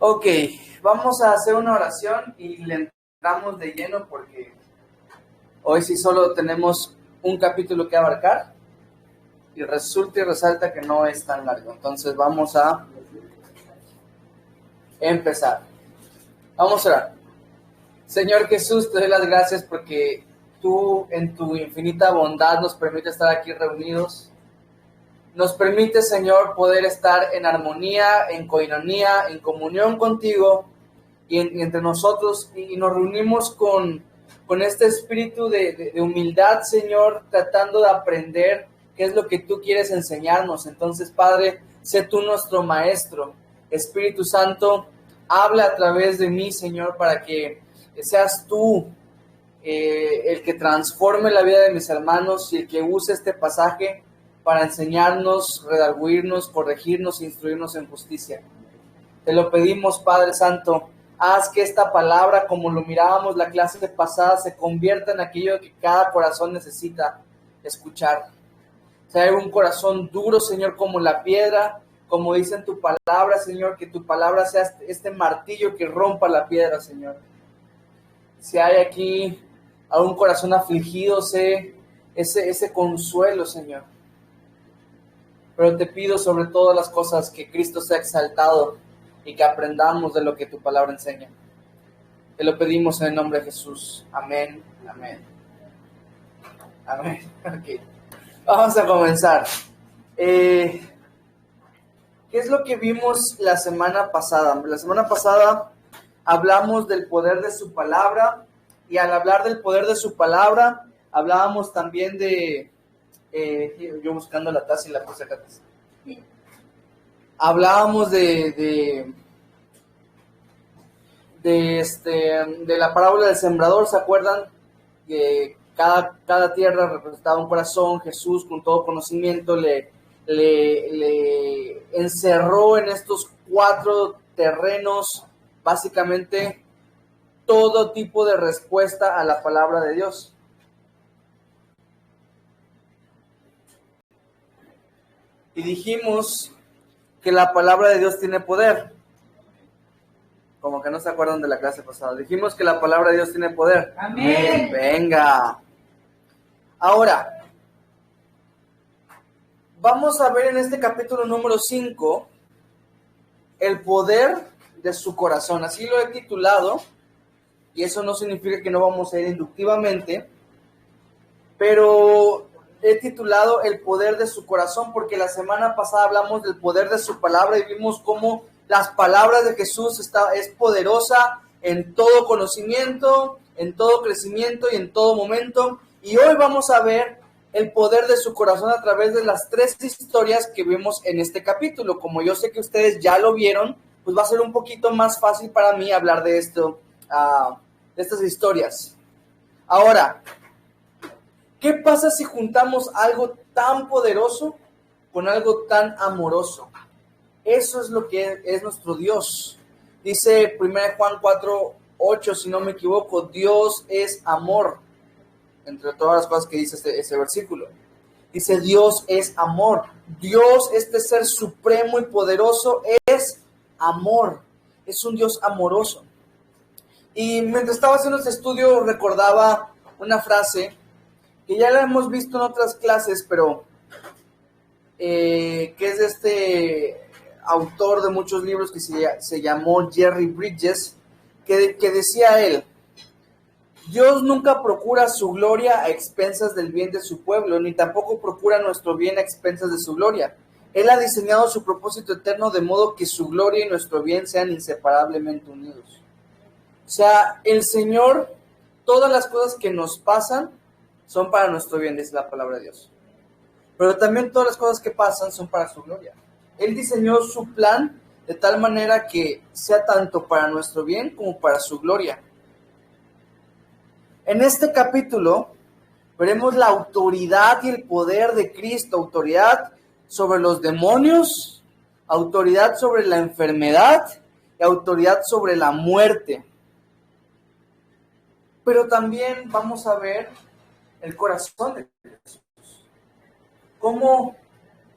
Ok, vamos a hacer una oración y le entramos de lleno porque hoy sí solo tenemos un capítulo que abarcar y resulta y resalta que no es tan largo. Entonces vamos a empezar. Vamos a orar. Señor Jesús, te doy las gracias porque tú en tu infinita bondad nos permite estar aquí reunidos. Nos permite, Señor, poder estar en armonía, en coinonía, en comunión contigo y entre nosotros, y nos reunimos con este espíritu de humildad, Señor, tratando de aprender qué es lo que tú quieres enseñarnos. Entonces, Padre, sé tú nuestro maestro. Espíritu Santo, habla a través de mí, Señor, para que seas tú el que transforme la vida de mis hermanos y el que use este pasaje para enseñarnos, redarguirnos, corregirnos, instruirnos en justicia. Te lo pedimos, Padre Santo, haz que esta palabra, como lo mirábamos la clase pasada, se convierta en aquello que cada corazón necesita escuchar. Sea un corazón duro, Señor, como la piedra, como dice en tu palabra, Señor, que tu palabra sea este martillo que rompa la piedra, Señor. Si hay aquí algún corazón afligido, sé ese consuelo, Señor. Pero te pido sobre todas las cosas que Cristo sea exaltado y que aprendamos de lo que tu palabra enseña. Te lo pedimos en el nombre de Jesús. Amén, amén. Amén. Okay. Vamos a comenzar. ¿Qué es lo que vimos la semana pasada? La semana pasada hablamos del poder de su palabra, y al hablar del poder de su palabra, hablábamos también de... yo buscando la taza y la puse acá. Hablábamos de la parábola del sembrador, ¿se acuerdan? Que cada tierra representaba un corazón. Jesús, con todo conocimiento, le encerró en estos 4 terrenos básicamente todo tipo de respuesta a la palabra de Dios. Y dijimos que la palabra de Dios tiene poder. Como que no se acuerdan de la clase pasada. Dijimos que la palabra de Dios tiene poder. Amén. Venga. Ahora, vamos a ver en este capítulo número 5 el poder de su corazón. Así lo he titulado, y eso no significa que no vamos a ir inductivamente, pero he titulado el poder de su corazón porque la semana pasada hablamos del poder de su palabra y vimos cómo las palabras de Jesús es poderosa en todo conocimiento, en todo crecimiento y en todo momento. Y hoy vamos a ver el poder de su corazón a través de las 3 historias que vimos en este capítulo. Como yo sé que ustedes ya lo vieron, pues va a ser un poquito más fácil para mí hablar de esto, de estas historias. Ahora, ¿qué pasa si juntamos algo tan poderoso con algo tan amoroso? Eso es lo que es nuestro Dios. Dice 1 Juan 4:8, si no me equivoco, Dios es amor. Entre todas las cosas que dice ese versículo. Dice, Dios es amor. Dios, este ser supremo y poderoso, es amor. Es un Dios amoroso. Y mientras estaba haciendo este estudio, recordaba una frase que ya la hemos visto en otras clases, pero que es de este autor de muchos libros que se llamó Jerry Bridges, que decía él: Dios nunca procura su gloria a expensas del bien de su pueblo, ni tampoco procura nuestro bien a expensas de su gloria. Él ha diseñado su propósito eterno de modo que su gloria y nuestro bien sean inseparablemente unidos. O sea, el Señor, todas las cosas que nos pasan son para nuestro bien, dice la palabra de Dios. Pero también todas las cosas que pasan son para su gloria. Él diseñó su plan de tal manera que sea tanto para nuestro bien como para su gloria. En este capítulo veremos la autoridad y el poder de Cristo, autoridad sobre los demonios, autoridad sobre la enfermedad y autoridad sobre la muerte. Pero también vamos a ver el corazón de Jesús, cómo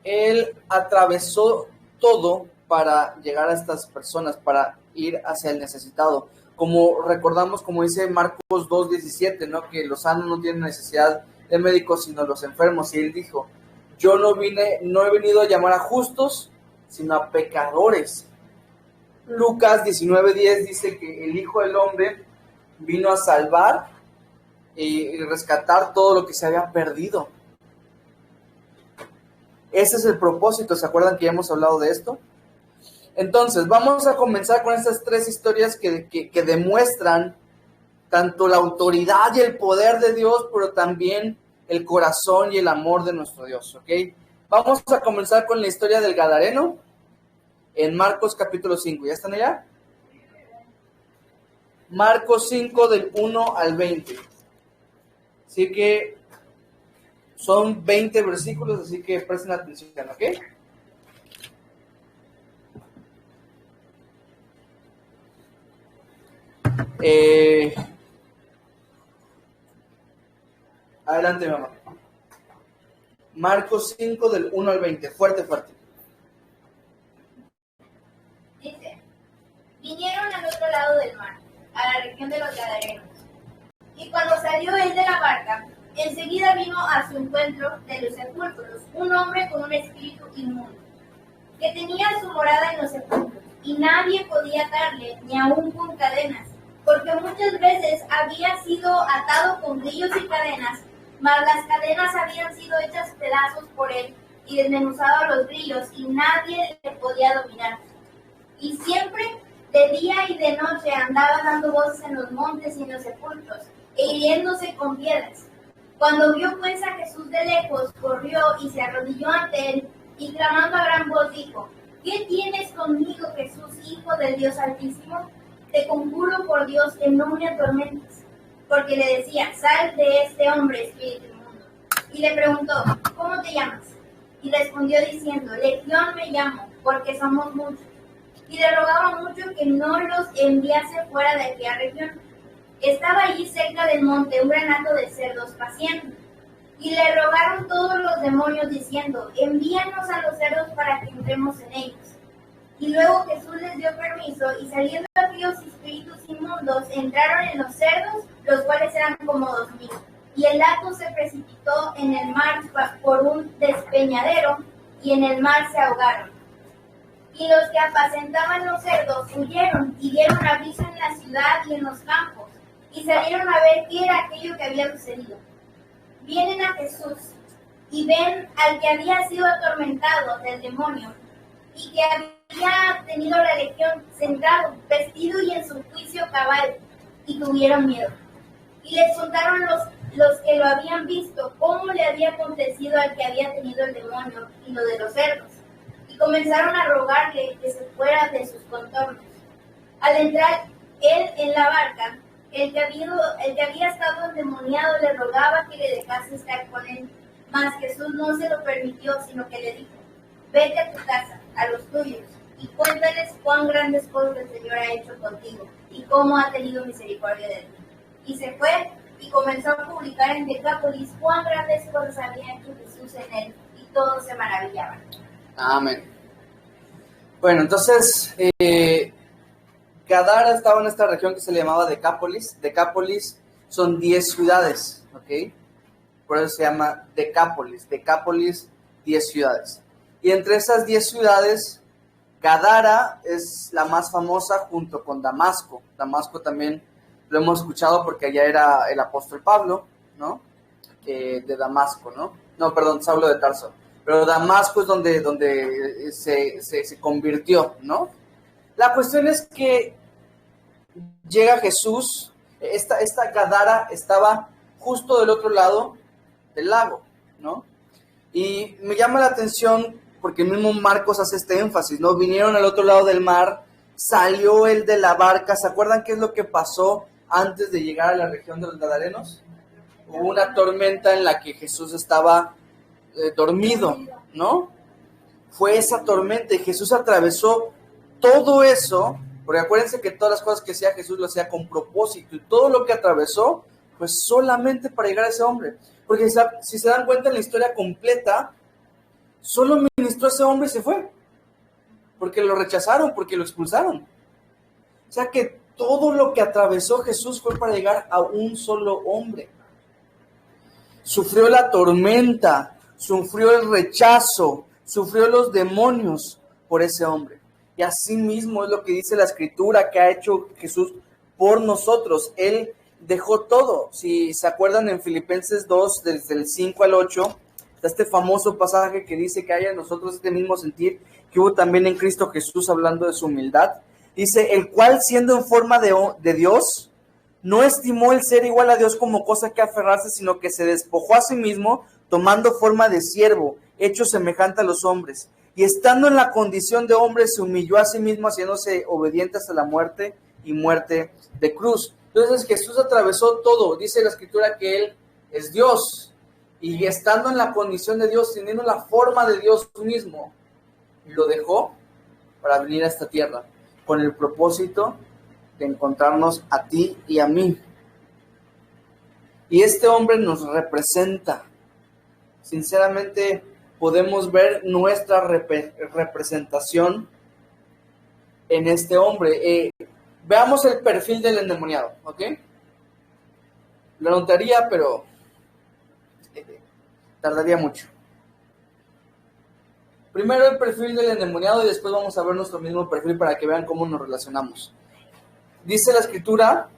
Él atravesó todo para llegar a estas personas, para ir hacia el necesitado. Como recordamos, como dice Marcos 2:17, ¿no? Que los sanos no tienen necesidad de médicos, sino los enfermos. Y él dijo, yo no he venido a llamar a justos, sino a pecadores. Lucas 19:10 dice que el Hijo del Hombre vino a salvar y rescatar todo lo que se había perdido. Ese es el propósito. ¿Se acuerdan que ya hemos hablado de esto? Entonces, vamos a comenzar con estas tres historias que demuestran tanto la autoridad y el poder de Dios, pero también el corazón y el amor de nuestro Dios, ¿ok? Vamos a comenzar con la historia del Gadareno en Marcos capítulo 5. ¿Ya están allá? Marcos 5 del 1 al 20. Así que son 20 versículos, así que presten atención, ¿ok? Adelante, mamá. Marcos 5 del 1 al 20. Fuerte, fuerte. Dice, vinieron al otro lado del mar, a la región de los Gadarenos. Y cuando salió él de la barca, enseguida vino a su encuentro de los sepulcros un hombre con un espíritu inmundo, que tenía su morada en los sepulcros, y nadie podía atarle, ni aun con cadenas, porque muchas veces había sido atado con grillos y cadenas, mas las cadenas habían sido hechas pedazos por él, y desmenuzado los grillos, y nadie le podía dominar. Y siempre, de día y de noche, andaba dando voces en los montes y en los sepulcros, e hiriéndose con piedras. Cuando vio pues a Jesús de lejos, corrió y se arrodilló ante él, y clamando a gran voz dijo, ¿qué tienes conmigo, Jesús, Hijo del Dios Altísimo? Te conjuro por Dios que no me atormentes. Porque le decía, sal de este hombre, espíritu inmundo. Y le preguntó, ¿cómo te llamas? Y respondió diciendo, Legión me llamo, porque somos muchos. Y le rogaba mucho que no los enviase fuera de aquella región. Estaba allí cerca del monte un granato de cerdos paciendo. Y le rogaron todos los demonios diciendo, envíanos a los cerdos para que entremos en ellos. Y luego Jesús les dio permiso, y saliendo aquellos espíritus inmundos, entraron en los cerdos, los cuales eran como 2,000. Y el hato se precipitó en el mar por un despeñadero, y en el mar se ahogaron. Y los que apacentaban los cerdos huyeron, y dieron aviso en la ciudad y en los campos, y salieron a ver qué era aquello que había sucedido. Vienen a Jesús, y ven al que había sido atormentado del demonio, y que había tenido la legión sentado, vestido y en su juicio cabal, y tuvieron miedo. Y les contaron los que lo habían visto, cómo le había acontecido al que había tenido el demonio y lo de los cerdos. Y comenzaron a rogarle que se fuera de sus contornos. Al entrar él en la barca, el que había estado endemoniado le rogaba que le dejase estar con él. Mas Jesús no se lo permitió, sino que le dijo, vete a tu casa, a los tuyos, y cuéntales cuán grandes cosas el Señor ha hecho contigo, y cómo ha tenido misericordia de ti. Y se fue, y comenzó a publicar en Decápolis cuán grandes cosas había hecho Jesús en él, y todos se maravillaban. Amén. Bueno, entonces, Gadara estaba en esta región que se le llamaba Decápolis. Decápolis son 10 ciudades, ¿ok? Por eso se llama Decápolis. Decápolis, 10 ciudades. Y entre esas 10 ciudades, Gadara es la más famosa junto con Damasco. Damasco también lo hemos escuchado porque allá era el apóstol Pablo, ¿no? De Damasco, ¿no? No, perdón, Saulo de Tarso. Pero Damasco es donde se convirtió, ¿no? La cuestión es que llega Jesús, esta Gadara estaba justo del otro lado del lago, ¿no? Y me llama la atención porque el mismo Marcos hace este énfasis, ¿no? Vinieron al otro lado del mar, salió él de la barca. ¿Se acuerdan qué es lo que pasó antes de llegar a la región de los Gadarenos? Hubo una tormenta en la que Jesús estaba dormido, ¿no? Fue esa tormenta y Jesús atravesó todo eso, porque acuérdense que todas las cosas que hacía Jesús lo hacía con propósito, y todo lo que atravesó fue solamente para llegar a ese hombre. Porque si se dan cuenta en la historia completa, solo ministró a ese hombre y se fue. porque lo rechazaron, porque lo expulsaron. O sea que todo lo que atravesó Jesús fue para llegar a un solo hombre. Sufrió la tormenta, sufrió el rechazo, sufrió los demonios por ese hombre. Y así mismo es lo que dice la Escritura que ha hecho Jesús por nosotros. Él dejó todo. Si se acuerdan en Filipenses 2, desde el 5 al 8, está este famoso pasaje que dice que haya en nosotros este mismo sentir que hubo también en Cristo Jesús, hablando de su humildad. Dice, el cual siendo en forma de Dios, no estimó el ser igual a Dios como cosa que aferrarse, sino que se despojó a sí mismo, tomando forma de siervo, hecho semejante a los hombres. Y estando en la condición de hombre, se humilló a sí mismo, haciéndose obediente hasta la muerte y muerte de cruz. Entonces Jesús atravesó todo. Dice la Escritura que Él es Dios. Y estando en la condición de Dios, teniendo la forma de Dios mismo, lo dejó para venir a esta tierra, con el propósito de encontrarnos a ti y a mí. Y este hombre nos representa. Sinceramente, podemos ver nuestra representación en este hombre. Veamos el perfil del endemoniado, ¿ok? Lo anotaría, pero tardaría mucho. Primero el perfil del endemoniado y después vamos a ver nuestro mismo perfil para que vean cómo nos relacionamos. Dice la Escritura,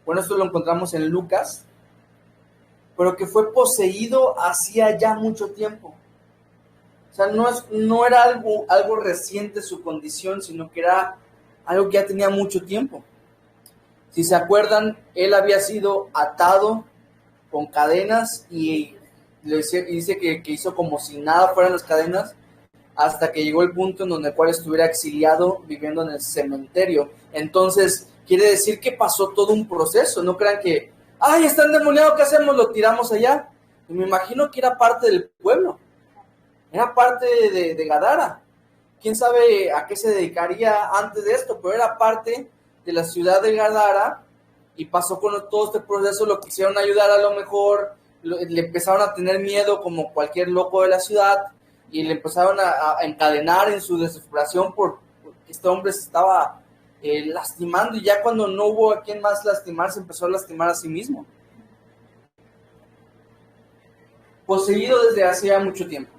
bueno, esto lo encontramos en Lucas, pero que fue poseído hacía ya mucho tiempo. O sea, no era algo reciente su condición, sino que era algo que ya tenía mucho tiempo. Si se acuerdan, él había sido atado con cadenas y dice que hizo como si nada fueran las cadenas, hasta que llegó el punto en donde el cual estuviera exiliado viviendo en el cementerio. Entonces, quiere decir que pasó todo un proceso. No crean que, ¡ay, está endemoniado! ¿Qué hacemos? Lo tiramos allá. Y me imagino que era parte del pueblo. Era parte de Gadara. Quién sabe a qué se dedicaría antes de esto, pero era parte de la ciudad de Gadara y pasó con todo este proceso. Lo quisieron ayudar a lo mejor, le empezaron a tener miedo como cualquier loco de la ciudad y le empezaron a encadenar en su desesperación porque este hombre se estaba lastimando, y ya cuando no hubo a quien más lastimar, se empezó a lastimar a sí mismo. Poseído desde hace ya mucho tiempo.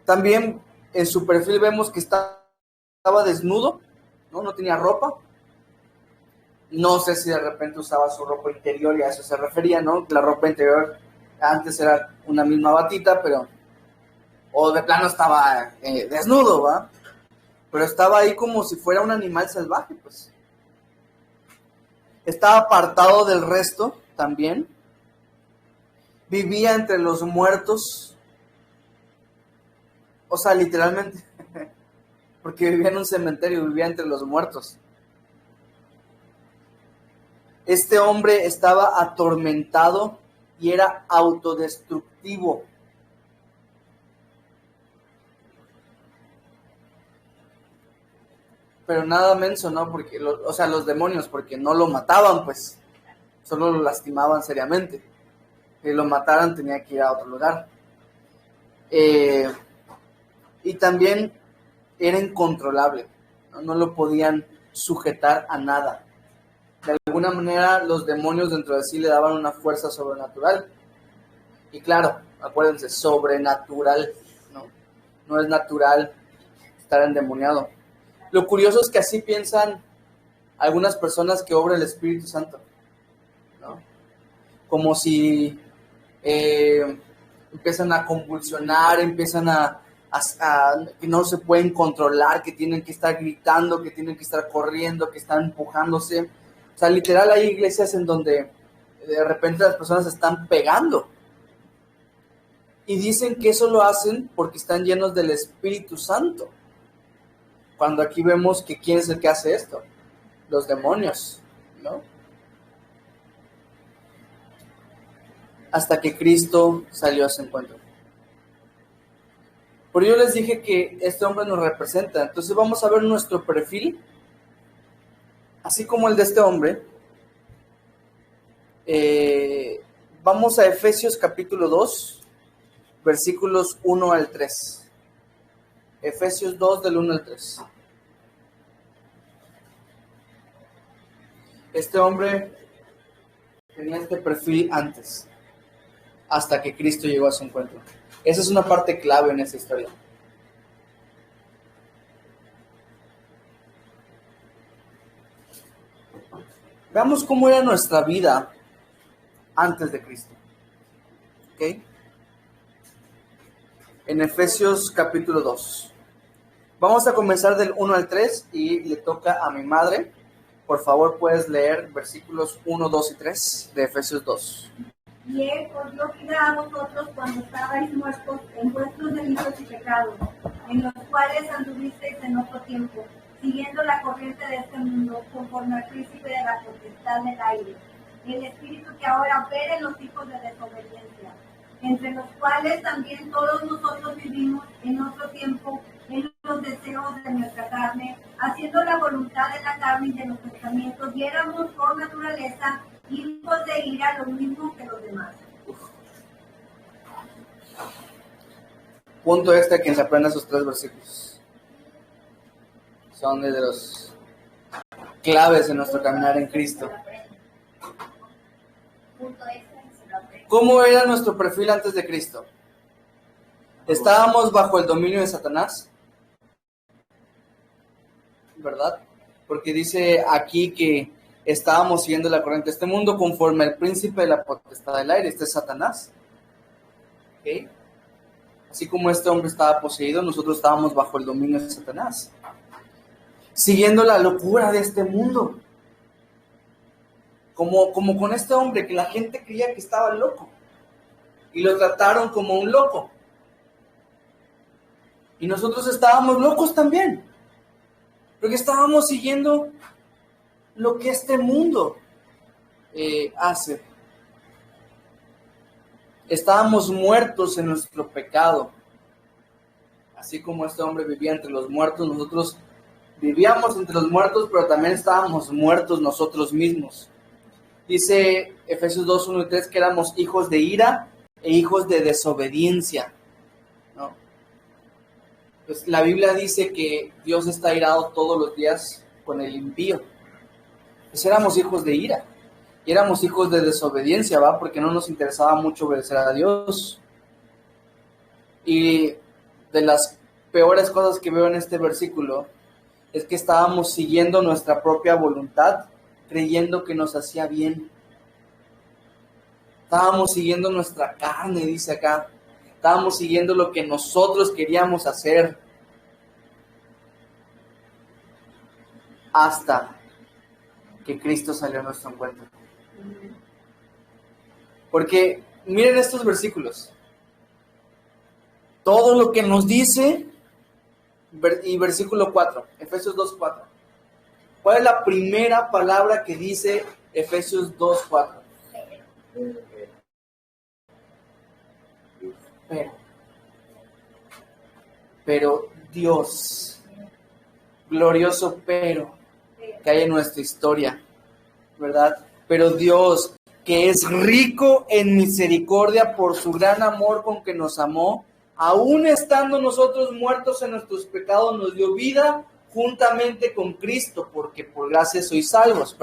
También en su perfil vemos que estaba desnudo, no tenía ropa. No sé si de repente usaba su ropa interior y a eso se refería, ¿no? La ropa interior antes era una misma batita, pero o de plano estaba desnudo, ¿va? Pero estaba ahí como si fuera un animal salvaje, pues. Estaba apartado del resto también. Vivía entre los muertos. O sea, literalmente, porque vivía en un cementerio, vivía entre los muertos. Este hombre estaba atormentado y era autodestructivo. Pero nada menso, ¿no? Porque, los demonios, porque no lo mataban, pues, solo lo lastimaban seriamente. Si lo mataran tenía que ir a otro lugar. Y también era incontrolable, no lo podían sujetar a nada. De alguna manera los demonios dentro de sí le daban una fuerza sobrenatural. Y claro, acuérdense, sobrenatural, no es natural estar endemoniado. Lo curioso es que así piensan algunas personas que obra el Espíritu Santo, ¿no? Como si empiezan a convulsionar, empiezan a que no se pueden controlar, que tienen que estar gritando, que tienen que estar corriendo, que están empujándose. O sea, literal hay iglesias en donde de repente las personas se están pegando. Y dicen que eso lo hacen porque están llenos del Espíritu Santo. Cuando aquí vemos que ¿quién es el que hace esto? Los demonios, ¿no? Hasta que Cristo salió a ese encuentro. Pero yo les dije que este hombre nos representa. Entonces vamos a ver nuestro perfil, así como el de este hombre. Vamos a Efesios capítulo 2, versículos 1 al 3. Efesios 2 del 1 al 3. Este hombre tenía este perfil antes, hasta que Cristo llegó a su encuentro. Esa es una parte clave en esta historia. Veamos cómo era nuestra vida antes de Cristo. ¿Ok? En Efesios capítulo 2. Vamos a comenzar del 1 al 3 y le toca a mi madre. Por favor, puedes leer versículos 1, 2 y 3 de Efesios 2. Y Él os dio vida a vosotros cuando estabais muertos en vuestros delitos y pecados, en los cuales anduvisteis en otro tiempo, siguiendo la corriente de este mundo, conforme al príncipe de la potestad del aire, el espíritu que ahora opera en los hijos de desobediencia, entre los cuales también todos nosotros vivimos en otro tiempo, en los deseos de nuestra carne, haciendo la voluntad de la carne y de los pensamientos, y éramos por naturaleza hijos de ira, lo mismo que los demás. Punto extra, quien se aprenda esos 3 versículos. Son de los claves en nuestro caminar en Cristo. ¿Cómo era nuestro perfil antes de Cristo? Estábamos bajo el dominio de Satanás, ¿verdad? Porque dice aquí que estábamos siguiendo la corriente de este mundo conforme al príncipe de la potestad del aire. Este es Satanás. ¿Okay? Así como este hombre estaba poseído, nosotros estábamos bajo el dominio de Satanás, siguiendo la locura de este mundo. Como con este hombre, que la gente creía que estaba loco y lo trataron como un loco. Y nosotros estábamos locos también, porque estábamos siguiendo lo que este mundo hace. Estábamos muertos en nuestro pecado. Así como este hombre vivía entre los muertos, nosotros vivíamos entre los muertos, pero también estábamos muertos nosotros mismos. Dice Efesios 2, 1 y 3 que éramos hijos de ira e hijos de desobediencia, ¿no? Pues la Biblia dice que Dios está irado todos los días con el impío. Pues éramos hijos de ira y éramos hijos de desobediencia, ¿va? Porque no nos interesaba mucho obedecer a Dios. Y de las peores cosas que veo en este versículo es que estábamos siguiendo nuestra propia voluntad, creyendo que nos hacía bien. Estábamos siguiendo nuestra carne, dice acá. Estábamos siguiendo lo que nosotros queríamos hacer. Hasta que Cristo salió a nuestro encuentro. Porque miren estos versículos. Todo lo que nos dice, y versículo 4, Efesios 2:4. ¿Cuál es la primera palabra que dice Efesios 2:4? Pero Dios, glorioso pero, que hay en nuestra historia, ¿verdad? Pero Dios, que es rico en misericordia por su gran amor con que nos amó, aún estando nosotros muertos en nuestros pecados, nos dio vida juntamente con Cristo, porque por gracia sois salvos,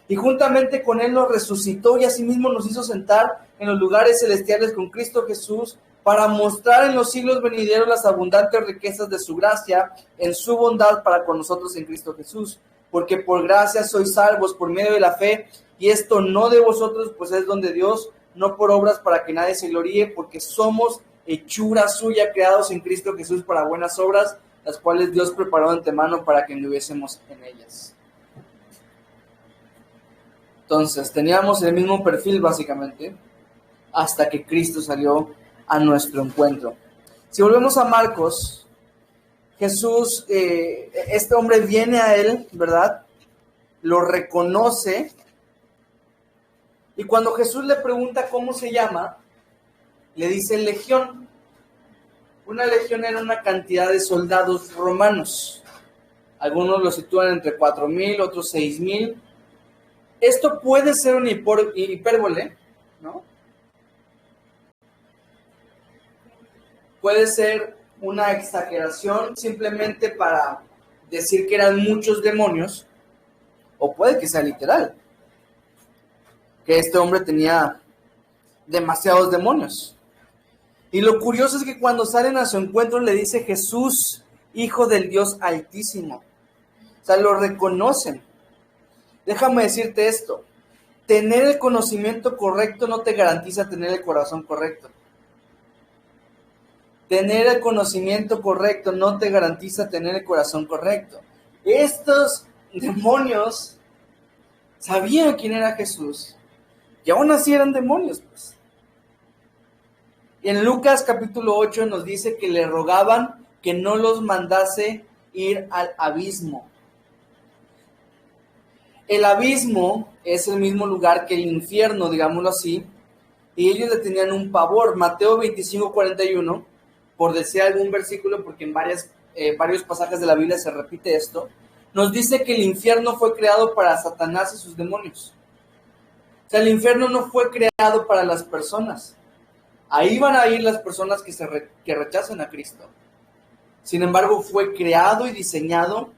y juntamente con Él nos resucitó y asimismo nos hizo sentar en los lugares celestiales con Cristo Jesús, para mostrar en los siglos venideros las abundantes riquezas de su gracia en su bondad para con nosotros en Cristo Jesús. Porque por gracia sois salvos por medio de la fe, y esto no de vosotros, pues es don de Dios, no por obras para que nadie se gloríe, porque somos hechura suya, creados en Cristo Jesús para buenas obras, las cuales Dios preparó de antemano para que anduviésemos en ellas. Entonces, teníamos el mismo perfil básicamente, hasta que Cristo salió a nuestro encuentro. Si volvemos a Marcos, Jesús, este hombre viene a él, ¿verdad? Lo reconoce, y cuando Jesús le pregunta cómo se llama, le dice legión. Una legión era una cantidad de soldados romanos. Algunos lo sitúan entre 4,000, otros 6,000. Esto puede ser una hipérbole, ¿no? Puede ser una exageración simplemente para decir que eran muchos demonios, o puede que sea literal, que este hombre tenía demasiados demonios. Y lo curioso es que cuando salen a su encuentro le dice Jesús, Hijo del Dios Altísimo. O sea, lo reconocen. Déjame decirte esto, tener el conocimiento correcto no te garantiza tener el corazón correcto. Tener el conocimiento correcto no te garantiza tener el corazón correcto. Estos demonios sabían quién era Jesús y aún así eran demonios, pues. En Lucas capítulo 8 nos dice que le rogaban que no los mandase ir al abismo. El abismo es el mismo lugar que el infierno, digámoslo así, y ellos le tenían un pavor. Mateo 25:41, por decir algún versículo, porque en varios pasajes de la Biblia se repite esto, nos dice que el infierno fue creado para Satanás y sus demonios. O sea, el infierno no fue creado para las personas. Ahí van a ir las personas que rechazan a Cristo. Sin embargo, fue creado y diseñado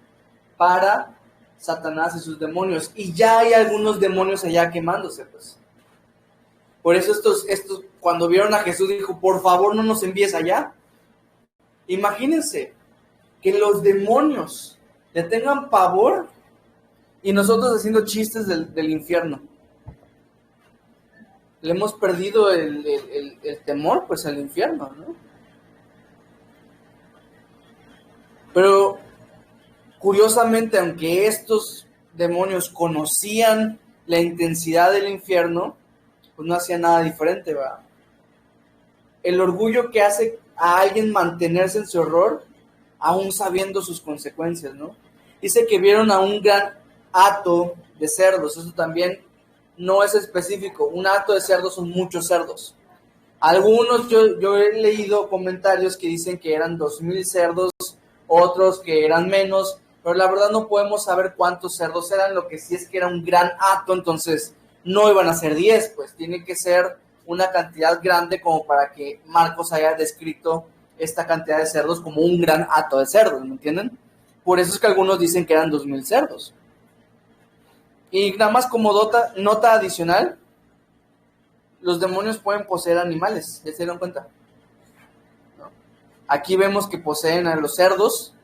para Satanás y sus demonios. Y ya hay algunos demonios allá quemándose, pues. Por eso estos cuando vieron a Jesús, dijo, por favor, no nos envíes allá. Imagínense que los demonios le tengan pavor y nosotros haciendo chistes del infierno. Le hemos perdido el temor, pues, al infierno, ¿no? Pero, curiosamente, aunque estos demonios conocían la intensidad del infierno, pues no hacían nada diferente, ¿verdad? El orgullo que hace a alguien mantenerse en su error, aún sabiendo sus consecuencias, ¿no? Dice que vieron a un gran hato de cerdos, eso también no es específico, un hato de cerdos son muchos cerdos. Algunos, yo he leído comentarios que dicen que eran 2,000 cerdos, otros que eran menos, pero la verdad no podemos saber cuántos cerdos eran, lo que sí es que era un gran hato, entonces no iban a ser 10, pues tiene que ser una cantidad grande como para que Marcos haya descrito esta cantidad de cerdos como un gran hato de cerdos, ¿me entienden? Por eso es que algunos dicen que eran 2,000 cerdos. Y nada más como nota adicional, los demonios pueden poseer animales, ¿ya se dieron cuenta? ¿No? Aquí vemos que poseen a los cerdos,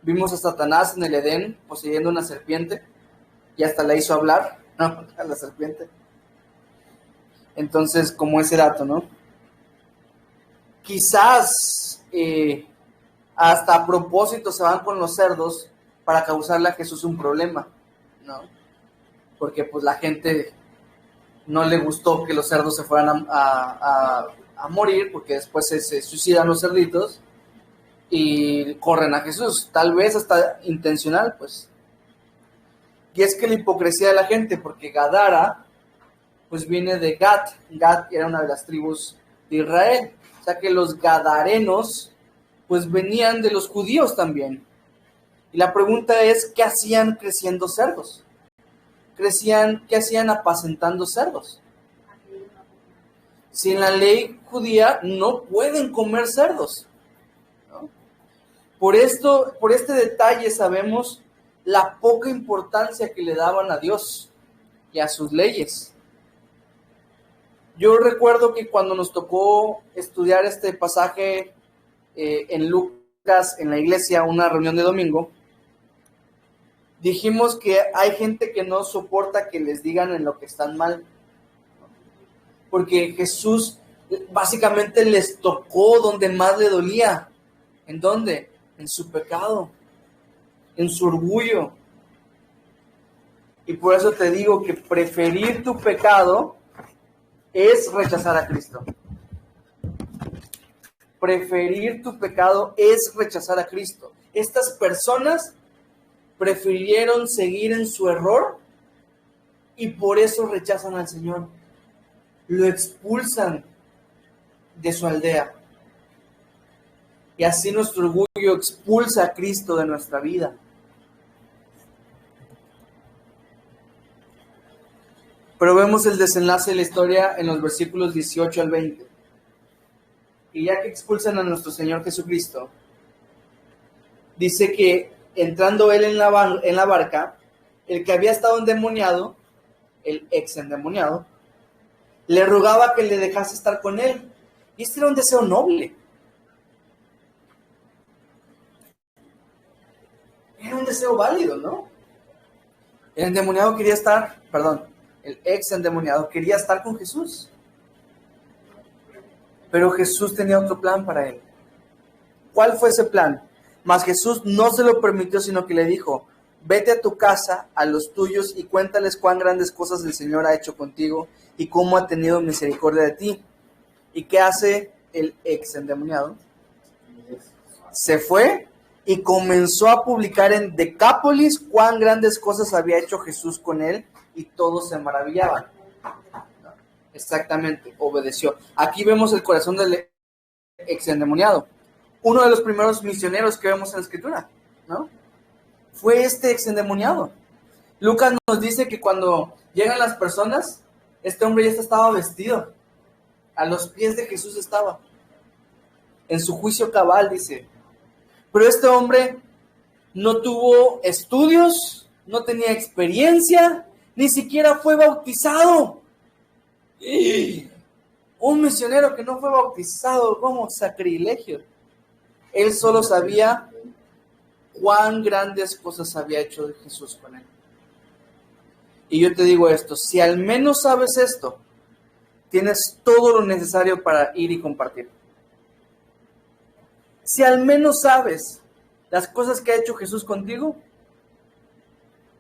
vimos a Satanás en el Edén poseyendo una serpiente, y hasta la hizo hablar, ¿no? A la serpiente. Entonces, como ese dato, ¿no? Quizás hasta a propósito se van con los cerdos para causarle a Jesús un problema, ¿no? Porque pues la gente no le gustó que los cerdos se fueran a morir, porque después se suicidan los cerditos y corren a Jesús, tal vez hasta intencional, pues. Y es que la hipocresía de la gente, porque Gadara, pues viene de Gat. Gat era una de las tribus de Israel. O sea que los gadarenos, pues venían de los judíos también. Y la pregunta es, ¿qué hacían creciendo cerdos? ¿Qué hacían apacentando cerdos? Si en la ley judía no pueden comer cerdos, ¿no? Por este detalle sabemos la poca importancia que le daban a Dios y a sus leyes. Yo recuerdo que cuando nos tocó estudiar este pasaje en Lucas, en la iglesia, una reunión de domingo, dijimos que hay gente que no soporta que les digan en lo que están mal, porque Jesús básicamente les tocó donde más le dolía. ¿En dónde? En su pecado, en su orgullo. Y por eso te digo que preferir tu pecado es rechazar a Cristo. Preferir tu pecado es rechazar a Cristo. Estas personas prefirieron seguir en su error y por eso rechazan al Señor. Lo expulsan de su aldea. Y así nuestro orgullo expulsa a Cristo de nuestra vida. Pero vemos el desenlace de la historia en los versículos 18 al 20. Y ya que expulsan a nuestro Señor Jesucristo, dice que entrando él en la barca, el que había estado endemoniado, el ex endemoniado, le rogaba que le dejase estar con él. Y este era un deseo noble. Era un deseo válido, ¿no? El ex endemoniado quería estar con Jesús. Pero Jesús tenía otro plan para él. ¿Cuál fue ese plan? Mas Jesús no se lo permitió, sino que le dijo: vete a tu casa, a los tuyos, y cuéntales cuán grandes cosas el Señor ha hecho contigo y cómo ha tenido misericordia de ti. ¿Y qué hace el ex endemoniado? Se fue y comenzó a publicar en Decápolis cuán grandes cosas había hecho Jesús con él, y todos se maravillaban. Exactamente, obedeció. Aquí vemos el corazón del ex endemoniado. Uno de los primeros misioneros que vemos en la Escritura, ¿no? Fue este ex endemoniado. Lucas nos dice que cuando llegan las personas, este hombre ya estaba vestido. A los pies de Jesús estaba. En su juicio cabal, dice. Pero este hombre no tuvo estudios, no tenía experiencia, ni siquiera fue bautizado. Un misionero que no fue bautizado, como sacrilegio. Él solo sabía cuán grandes cosas había hecho Jesús con él. Y yo te digo esto, si al menos sabes esto, tienes todo lo necesario para ir y compartir. Si al menos sabes las cosas que ha hecho Jesús contigo,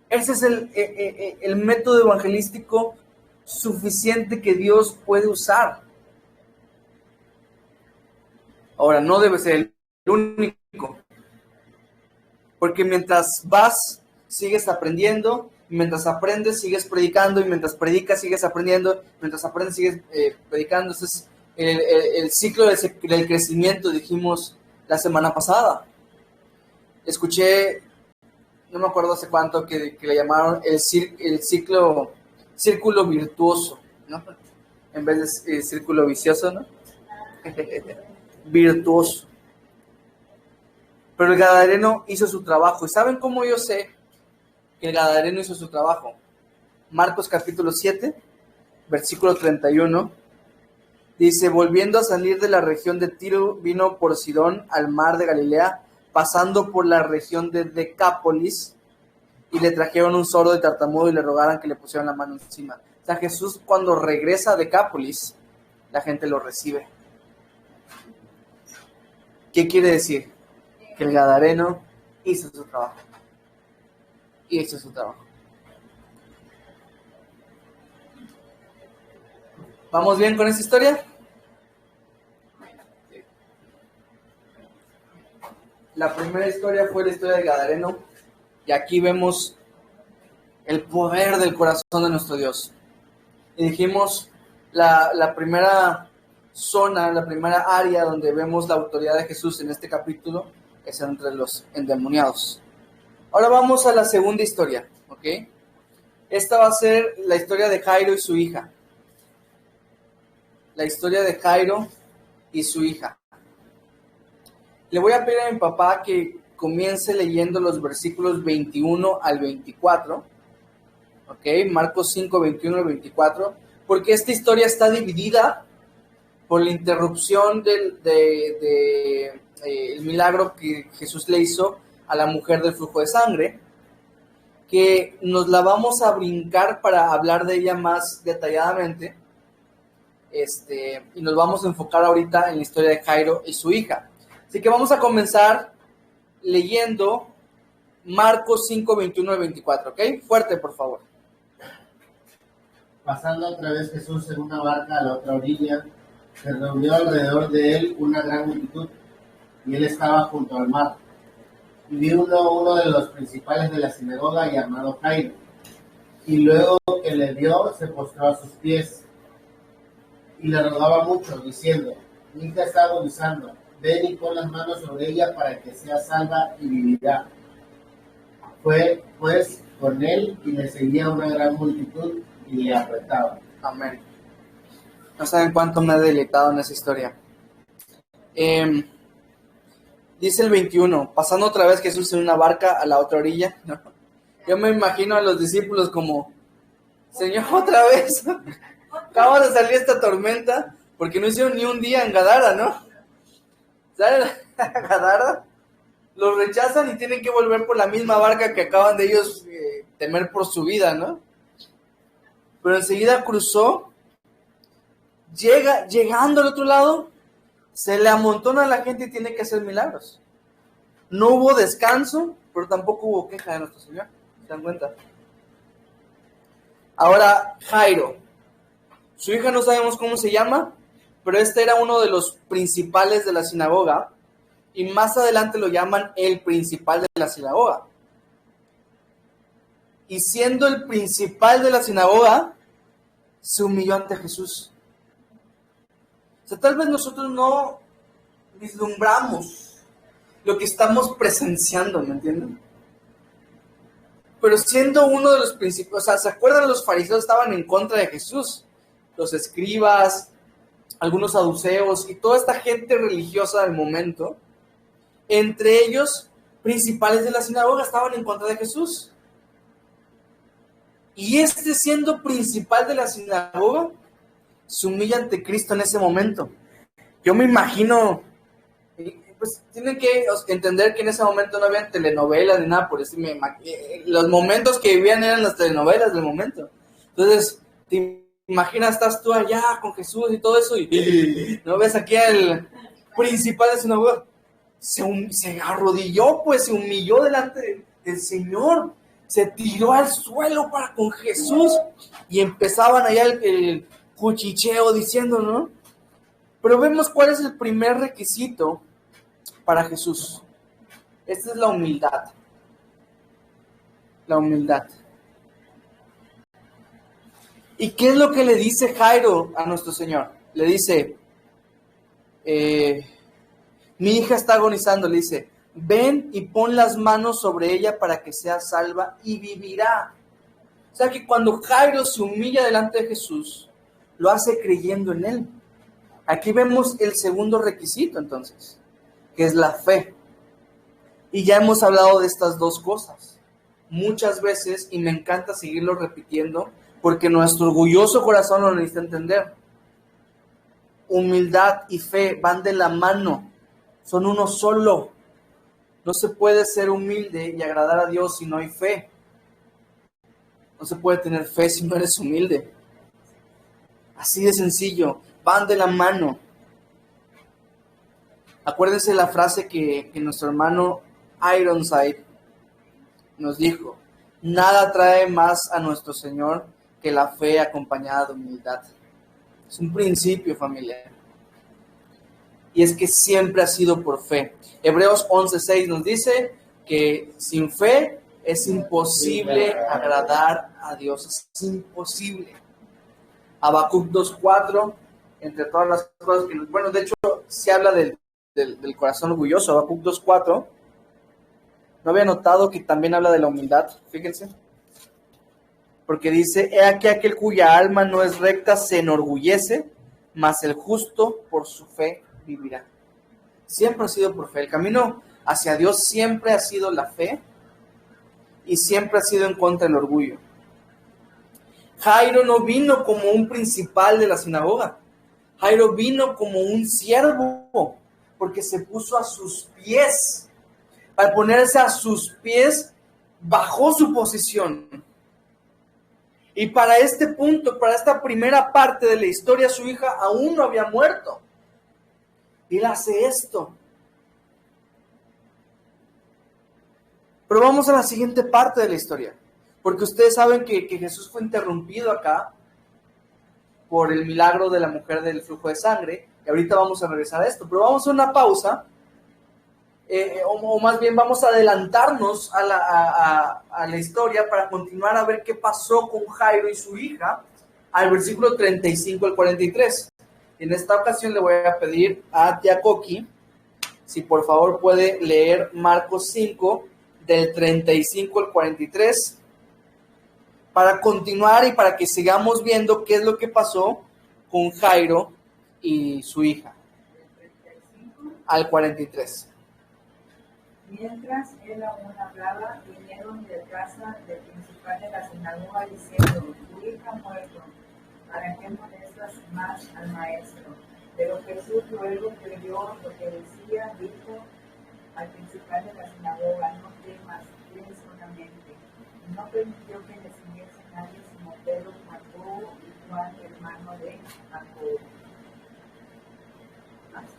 ese es el método evangelístico suficiente que Dios puede usar. Ahora, no debe ser el único, porque mientras vas, sigues aprendiendo, mientras aprendes, sigues predicando, y mientras predicas, sigues aprendiendo, mientras aprendes, sigues predicando. Ese es el ciclo del crecimiento, dijimos la semana pasada. Escuché, no me acuerdo hace cuánto, que le llamaron el círculo virtuoso, ¿no? En vez de círculo vicioso, ¿no? Virtuoso. Pero el gadareno hizo su trabajo. ¿Y saben cómo yo sé que el gadareno hizo su trabajo? Marcos capítulo 7, versículo 31. Dice: volviendo a salir de la región de Tiro, vino por Sidón al mar de Galilea, pasando por la región de Decápolis, y le trajeron un sordo y tartamudo y le rogaran que le pusieran la mano encima. O sea, Jesús, cuando regresa a Decápolis, la gente lo recibe. ¿Qué quiere decir? Que el gadareno hizo su trabajo. Hizo su trabajo. ¿Vamos bien con esta historia? La primera historia fue la historia del gadareno, y aquí vemos el poder del corazón de nuestro Dios. Y dijimos, la primera zona, la primera área donde vemos la autoridad de Jesús en este capítulo es entre los endemoniados. Ahora vamos a la segunda historia, ¿ok? Esta va a ser la historia de Jairo y su hija. La historia de Jairo y su hija. Le voy a pedir a mi papá que comience leyendo los versículos 21 al 24, ¿ok? Marcos 5, 21 al 24, porque esta historia está dividida por la interrupción del milagro que Jesús le hizo a la mujer del flujo de sangre, que nos la vamos a brincar para hablar de ella más detalladamente, y nos vamos a enfocar ahorita en la historia de Jairo y su hija. Así que vamos a comenzar leyendo Marcos 5, 21 al 24, ¿ok? Fuerte, por favor. Pasando otra vez Jesús en una barca a la otra orilla, se reunió alrededor de él una gran multitud, y él estaba junto al mar. Y vino uno de los principales de la sinagoga, llamado Jairo, y luego que le vio, se postró a sus pies, y le rogaba mucho, diciendo: mi hija está agonizando, ven y pon las manos sobre ella para que sea salva y vivirá. Fue pues con él, y le seguía una gran multitud, y le apretaba. Amén. No saben cuánto me he deleitado en esa historia. Dice el 21, pasando otra vez Jesús en una barca a la otra orilla. No. Yo me imagino a los discípulos como, Señor, otra vez. Acaba de salir esta tormenta porque no hicieron ni un día en Gadara, ¿no? ¿Saben? Gadara los rechazan y tienen que volver por la misma barca que acaban de ellos temer por su vida, ¿no? Pero enseguida cruzó, llegando al otro lado, se le amontona a la gente y tiene que hacer milagros. No hubo descanso, pero tampoco hubo queja de nuestro Señor. ¿Se dan cuenta? Ahora, Jairo. Su hija no sabemos cómo se llama, pero este era uno de los principales de la sinagoga. Y más adelante lo llaman el principal de la sinagoga. Y siendo el principal de la sinagoga, se humilló ante Jesús. O sea, tal vez nosotros no vislumbramos lo que estamos presenciando, ¿me entienden? Pero siendo uno de los principales, o sea, ¿se acuerdan? Los fariseos estaban en contra de Jesús. Los escribas, algunos saduceos y toda esta gente religiosa del momento, entre ellos, principales de la sinagoga, estaban en contra de Jesús. Y este, siendo principal de la sinagoga, se humilla ante Cristo en ese momento. Yo me imagino, pues tienen que entender que en ese momento no había telenovelas ni nada por eso. Los momentos que vivían eran las telenovelas del momento. Entonces, te imaginas, estás tú allá con Jesús y todo eso, y no ves aquí al principal de la sinagoga. Se arrodilló, pues se humilló delante del Señor. Se tiró al suelo para con Jesús y empezaban allá el cuchicheo diciendo, ¿no? Pero vemos cuál es el primer requisito para Jesús. Esta es la humildad. La humildad. ¿Y qué es lo que le dice Jairo a nuestro Señor? Le dice, mi hija está agonizando, le dice, ven y pon las manos sobre ella para que sea salva y vivirá. O sea que cuando Jairo se humilla delante de Jesús, lo hace creyendo en él. Aquí vemos el segundo requisito entonces, que es la fe. Y ya hemos hablado de estas dos cosas muchas veces y me encanta seguirlo repitiendo porque nuestro orgulloso corazón lo necesita entender. Humildad y fe van de la mano, son uno solo. No se puede ser humilde y agradar a Dios si no hay fe. No se puede tener fe si no eres humilde. Así de sencillo, van de la mano. Acuérdense la frase que nuestro hermano Ironside nos dijo: nada trae más a nuestro Señor que la fe acompañada de humildad. Es un principio, familia. Y es que siempre ha sido por fe. Hebreos 11:6 nos dice que sin fe es imposible agradar a Dios. Es imposible. Habacuc 2:4, entre todas las cosas que... Bueno, de hecho, se habla del corazón orgulloso. Habacuc 2:4. No había notado que también habla de la humildad. Fíjense. Porque dice, he aquí aquel cuya alma no es recta se enorgullece, mas el justo por su fe vivirá. Siempre ha sido por fe. El camino hacia Dios siempre ha sido la fe y siempre ha sido en contra del orgullo. Jairo no vino como un principal de la sinagoga. Jairo vino como un siervo porque se puso a sus pies. Al ponerse a sus pies, bajó su posición. Y para este punto, para esta primera parte de la historia, su hija aún no había muerto. Y él hace esto. Pero vamos a la siguiente parte de la historia. Porque ustedes saben que Jesús fue interrumpido acá por el milagro de la mujer del flujo de sangre. Y ahorita vamos a regresar a esto. Pero vamos a una pausa. O más bien vamos a adelantarnos a la historia para continuar a ver qué pasó con Jairo y su hija al versículo 35 al 43. En esta ocasión le voy a pedir a Tia Coqui si por favor puede leer Marcos 5 del 35 al 43 para continuar y para que sigamos viendo qué es lo que pasó con Jairo y su hija al 43. Mientras él aún hablaba, vinieron de casa del principal de la sinagoga diciendo: tu hija ha muerto, ¿para qué molestas más al maestro? Pero Jesús luego creyó lo que decía, dijo al principal de la sinagoga: no temas, cree solamente. Y no permitió que le siguiese nadie sino Pedro, Jacobo y Juan, hermano de Jacobo.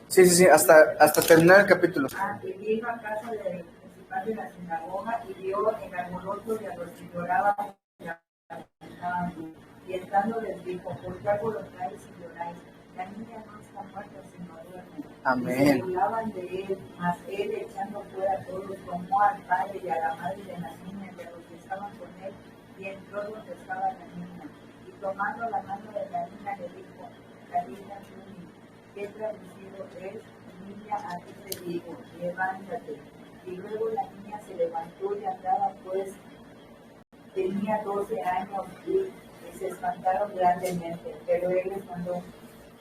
Sí, hasta terminar el capítulo. Y vino a casa del principal de la sinagoga y vio el alboroto y a los que lloraban y lamentaban. Y estando les dijo: ¿por qué alborotáis y lloráis? La niña no está muerta, sino duerme. Amén. Y se burlaban de él, mas él, echando fuera a todos, tomó al padre y a la madre de la niña y a los que estaban con él, y entró donde estaba la niña. Y tomando la mano de la niña le dijo: Talita cumi, ¿qué traducido es? Niña, a ti te digo, levántate. Y luego la niña se levantó y andaba, pues tenía 12 años, y se espantaron grandemente. Pero él les mandó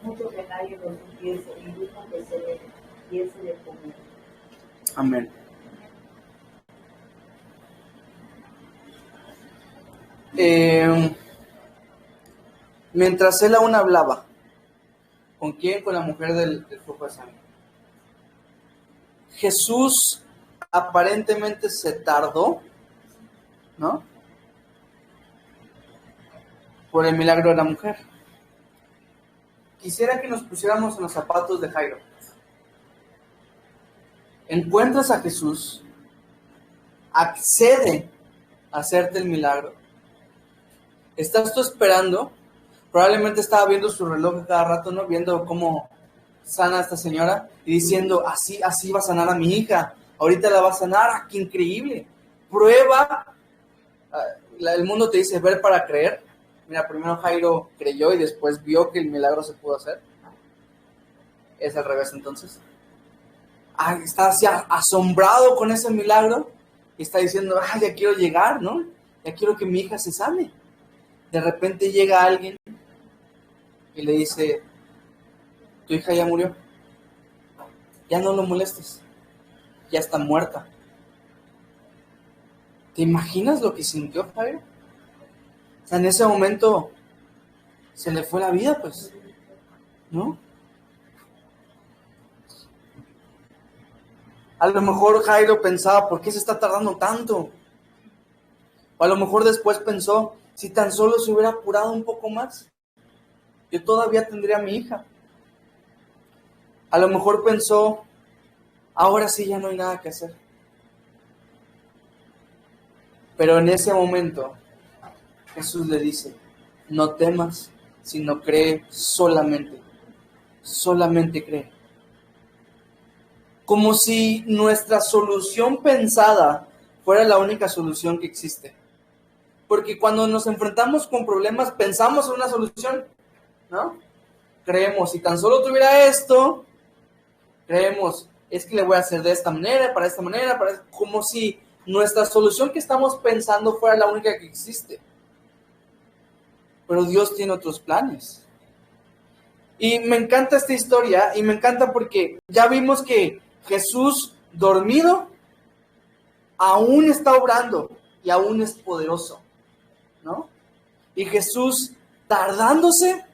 mucho que nadie lo supiese, y dijo que se le diese de comer. Amén. Mientras él aún hablaba, ¿con quién? Con la mujer del flujo de sangre. Jesús aparentemente se tardó, ¿no? Por el milagro de la mujer. Quisiera que nos pusiéramos en los zapatos de Jairo. Encuentras a Jesús, accede a hacerte el milagro. Estás tú esperando, probablemente estaba viendo su reloj cada rato, ¿no? Viendo cómo sana a esta señora y diciendo: así va a sanar a mi hija, ahorita la va a sanar, ¡qué increíble! Prueba, el mundo te dice ver para creer. Mira, primero Jairo creyó y después vio que el milagro se pudo hacer. Es al revés entonces. Está así asombrado con ese milagro y está diciendo: ya quiero llegar, ¿no? Ya quiero que mi hija se sane. De repente llega alguien y le dice: tu hija ya murió, ya no lo molestes, ya está muerta. ¿Te imaginas lo que sintió Jairo? O sea, en ese momento se le fue la vida, pues, ¿no? A lo mejor Jairo pensaba: ¿por qué se está tardando tanto? O a lo mejor después pensó: si tan solo se hubiera apurado un poco más, yo todavía tendría a mi hija. A lo mejor pensó: ahora sí ya no hay nada que hacer. Pero en ese momento Jesús le dice: no temas, sino cree solamente. Solamente cree. Como si nuestra solución pensada fuera la única solución que existe. Porque cuando nos enfrentamos con problemas, pensamos en una solución, ¿no? Creemos: si tan solo tuviera esto, creemos, es que le voy a hacer de esta manera, como si nuestra solución que estamos pensando fuera la única que existe. Pero Dios tiene otros planes. Y me encanta esta historia, y me encanta porque ya vimos que Jesús, dormido, aún está obrando y aún es poderoso, ¿no? Y Jesús, tardándose,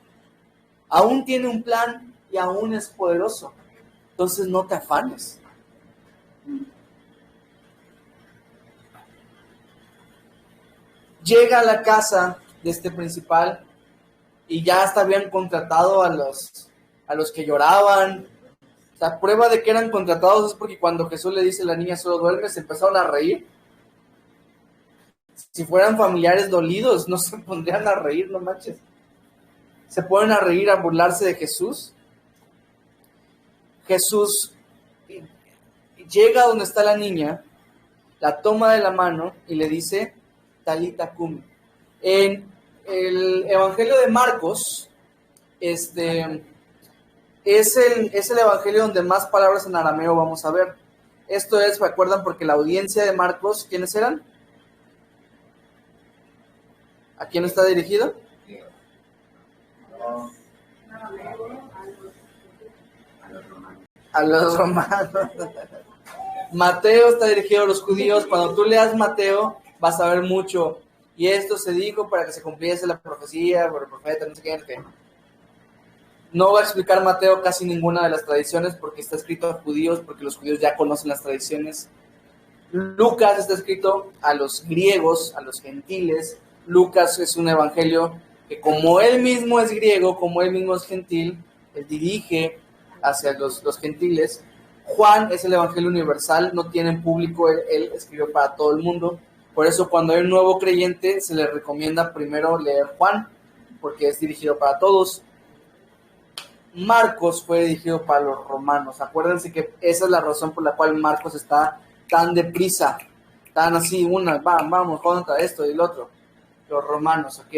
aún tiene un plan y aún es poderoso. Entonces no te afanes. Llega a la casa de este principal y ya hasta habían contratado a los que lloraban. La prueba de que eran contratados es porque cuando Jesús le dice a la niña: solo duerme, se empezaron a reír. Si fueran familiares dolidos, no se pondrían a reír, no manches. Se ponen a reír, a burlarse de Jesús. Jesús llega donde está la niña, la toma de la mano y le dice: Talita cumi. En el Evangelio de Marcos, es el Evangelio donde más palabras en arameo vamos a ver. Esto es, ¿recuerdan? Porque la audiencia de Marcos, ¿quiénes eran? ¿A quién está dirigido? A los romanos. Mateo está dirigido a los judíos. Cuando tú leas Mateo, vas a ver mucho. Y esto se dijo para que se cumpliese la profecía por el profeta, no sé qué. No va a explicar Mateo casi ninguna de las tradiciones porque está escrito a judíos, porque los judíos ya conocen las tradiciones. Lucas está escrito a los griegos, a los gentiles. Lucas es un evangelio que, como él mismo es griego, como él mismo es gentil, él dirige hacia los gentiles. Juan es el evangelio universal, no tiene en público, él escribió para todo el mundo. Por eso cuando hay un nuevo creyente se le recomienda primero leer Juan, porque es dirigido para todos. Marcos fue dirigido para los romanos. Acuérdense que esa es la razón por la cual Marcos está tan deprisa, tan así, vamos, contra esto y el otro. Los romanos, ¿ok?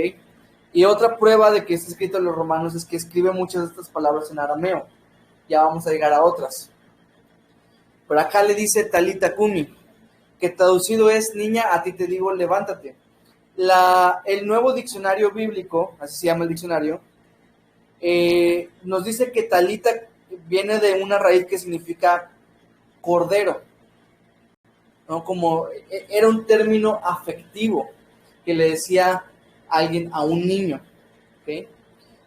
Y otra prueba de que está escrito en los romanos es que escribe muchas de estas palabras en arameo. Ya vamos a llegar a otras. Pero acá le dice Talita Kumi, que traducido es: niña, a ti te digo, levántate. El nuevo diccionario bíblico, así se llama el diccionario, nos dice que Talita viene de una raíz que significa cordero, ¿no? Como era un término afectivo que le decía alguien a un niño, ¿ok?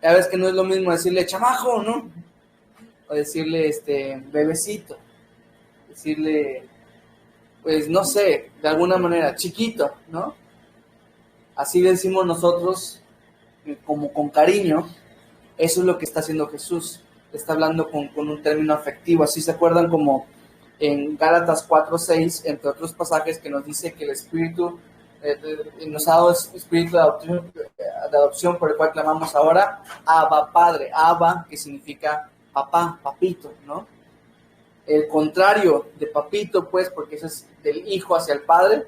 Ya ves que no es lo mismo decirle chamajo, ¿no? O decirle bebecito, decirle, pues no sé, de alguna manera, chiquito, ¿no? Así decimos nosotros, como con cariño. Eso es lo que está haciendo Jesús. Está hablando con un término afectivo. Así se acuerdan como en Gálatas 4:6, entre otros pasajes, que nos dice que el Espíritu nos ha dado espíritu de adopción por el cual clamamos ahora Abba Padre. Abba, que significa papá, papito, ¿no? El contrario de papito, pues, porque eso es del hijo hacia el padre,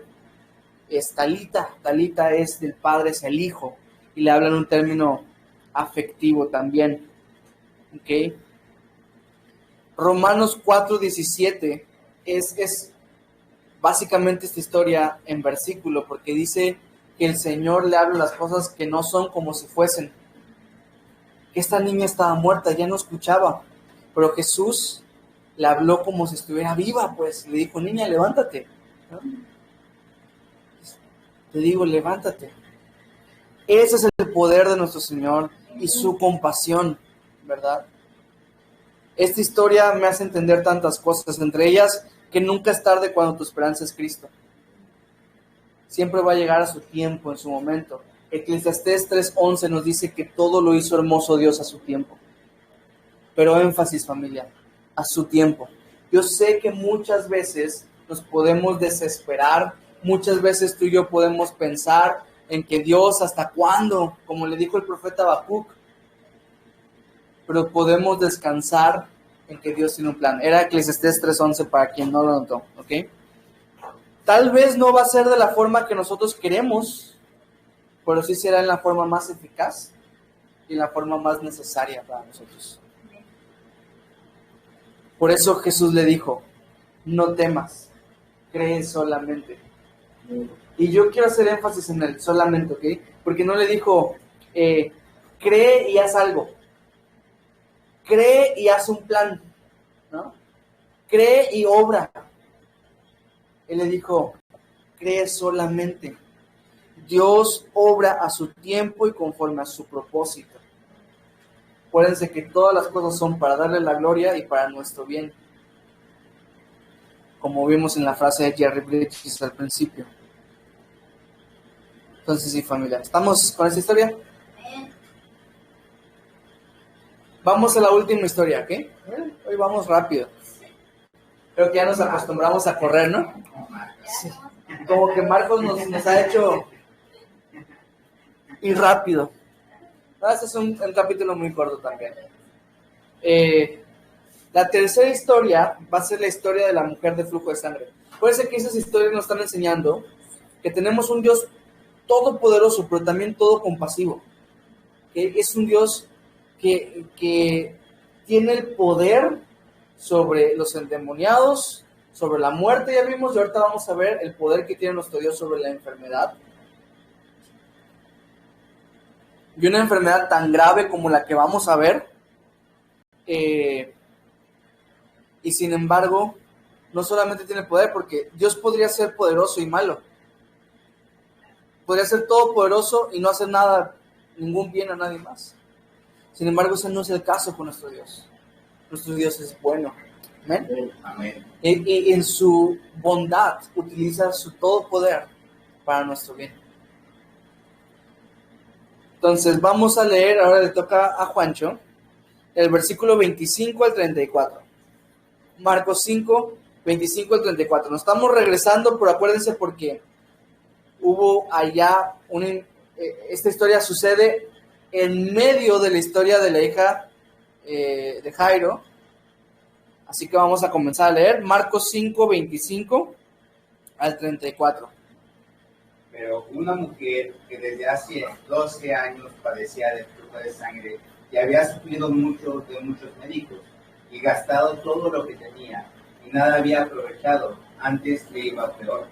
es Talita. Talita es del padre hacia el hijo. Y le hablan un término afectivo también. ¿Ok? Romanos 4:17 es básicamente esta historia en versículo, porque dice que el Señor le habla las cosas que no son como si fuesen. Que esta niña estaba muerta, ya no escuchaba, pero Jesús le habló como si estuviera viva, pues le dijo: niña, levántate, ¿no? Te digo, levántate. Ese es el poder de nuestro Señor y su compasión, ¿verdad? Esta historia me hace entender tantas cosas, entre ellas que nunca es tarde cuando tu esperanza es Cristo. Siempre va a llegar a su tiempo, en su momento. Eclesiastés 3:11 nos dice que todo lo hizo hermoso Dios a su tiempo. Pero énfasis, familia, a su tiempo. Yo sé que muchas veces nos podemos desesperar, muchas veces tú y yo podemos pensar en que Dios, ¿hasta cuándo? Como le dijo el profeta Habacuc. Pero podemos descansar en que Dios tiene un plan. Era Eclesiastés 3:11 para quien no lo notó, ¿ok? Tal vez no va a ser de la forma que nosotros queremos, pero sí será en la forma más eficaz y en la forma más necesaria para nosotros. Por eso Jesús le dijo: no temas, cree solamente. Y yo quiero hacer énfasis en el solamente, ¿ok? Porque no le dijo, cree y haz algo. Cree y haz un plan, ¿no? Cree y obra. Él le dijo, cree solamente. Dios obra a su tiempo y conforme a su propósito. Acuérdense que todas las cosas son para darle la gloria y para nuestro bien. Como vimos en la frase de Jerry Bridges al principio. Entonces, sí, familia, ¿estamos con esta historia? Vamos a la última historia, ¿ok? Hoy vamos rápido. Creo que ya nos acostumbramos a correr, ¿no? Sí. Como que Marcos nos ha hecho ir rápido. Este es un capítulo muy corto también. La tercera historia va a ser la historia de la mujer de flujo de sangre. Puede que esas historias nos están enseñando que tenemos un Dios todopoderoso, pero también todo compasivo. Que es un Dios que tiene el poder sobre los endemoniados, sobre la muerte, ya vimos, y ahorita vamos a ver el poder que tiene nuestro Dios sobre la enfermedad. Y una enfermedad tan grave como la que vamos a ver, y sin embargo, no solamente tiene poder, porque Dios podría ser poderoso y malo. Podría ser todopoderoso y no hacer nada, ningún bien a nadie más. Sin embargo, ese no es el caso con nuestro Dios. Nuestro Dios es bueno. Amén. Amén. Y en su bondad utiliza su todo poder para nuestro bien. Entonces vamos a leer, ahora le toca a Juancho, el versículo 25 al 34. Marcos 5, 25 al 34. Nos estamos regresando, pero acuérdense porque hubo allá esta historia sucede en medio de la historia de la hija de Jairo. Así que vamos a comenzar a leer Marcos 5, 25 al 34. Pero una mujer que desde hace 12 años padecía de flujo de sangre y había sufrido mucho de muchos médicos y gastado todo lo que tenía y nada había aprovechado, antes le iba peor.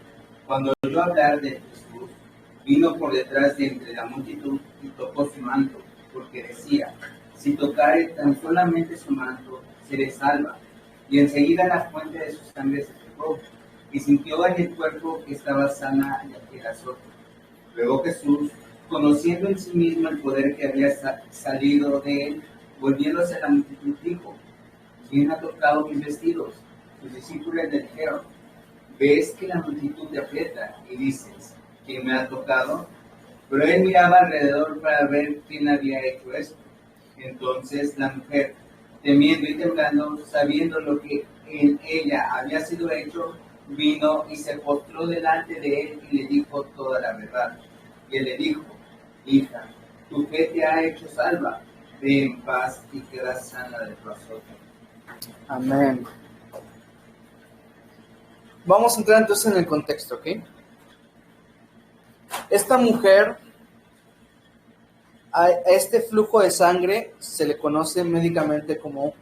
Cuando oyó hablar de Jesús, vino por detrás de entre la multitud y tocó su manto, porque decía, si tocare tan solamente su manto, seré salva. Y enseguida la fuente de su sangre se secó, y sintió en el cuerpo que estaba sana y aquel azote. Luego Jesús, conociendo en sí mismo el poder que había salido de él, volviéndose a la multitud, dijo, ¿quién ha tocado mis vestidos? Sus discípulos le dijeron, ¿ves que la multitud te aprieta? Y dices, ¿quién me ha tocado? Pero él miraba alrededor para ver quién había hecho esto. Entonces la mujer, temiendo y temblando, sabiendo lo que en ella había sido hecho, vino y se postró delante de él y le dijo toda la verdad. Y él le dijo, hija, tu fe te ha hecho salva, ve en paz y queda sana de tu azote. Amén. Vamos a entrar entonces en el contexto, ¿ok? Esta mujer, a este flujo de sangre se le conoce médicamente como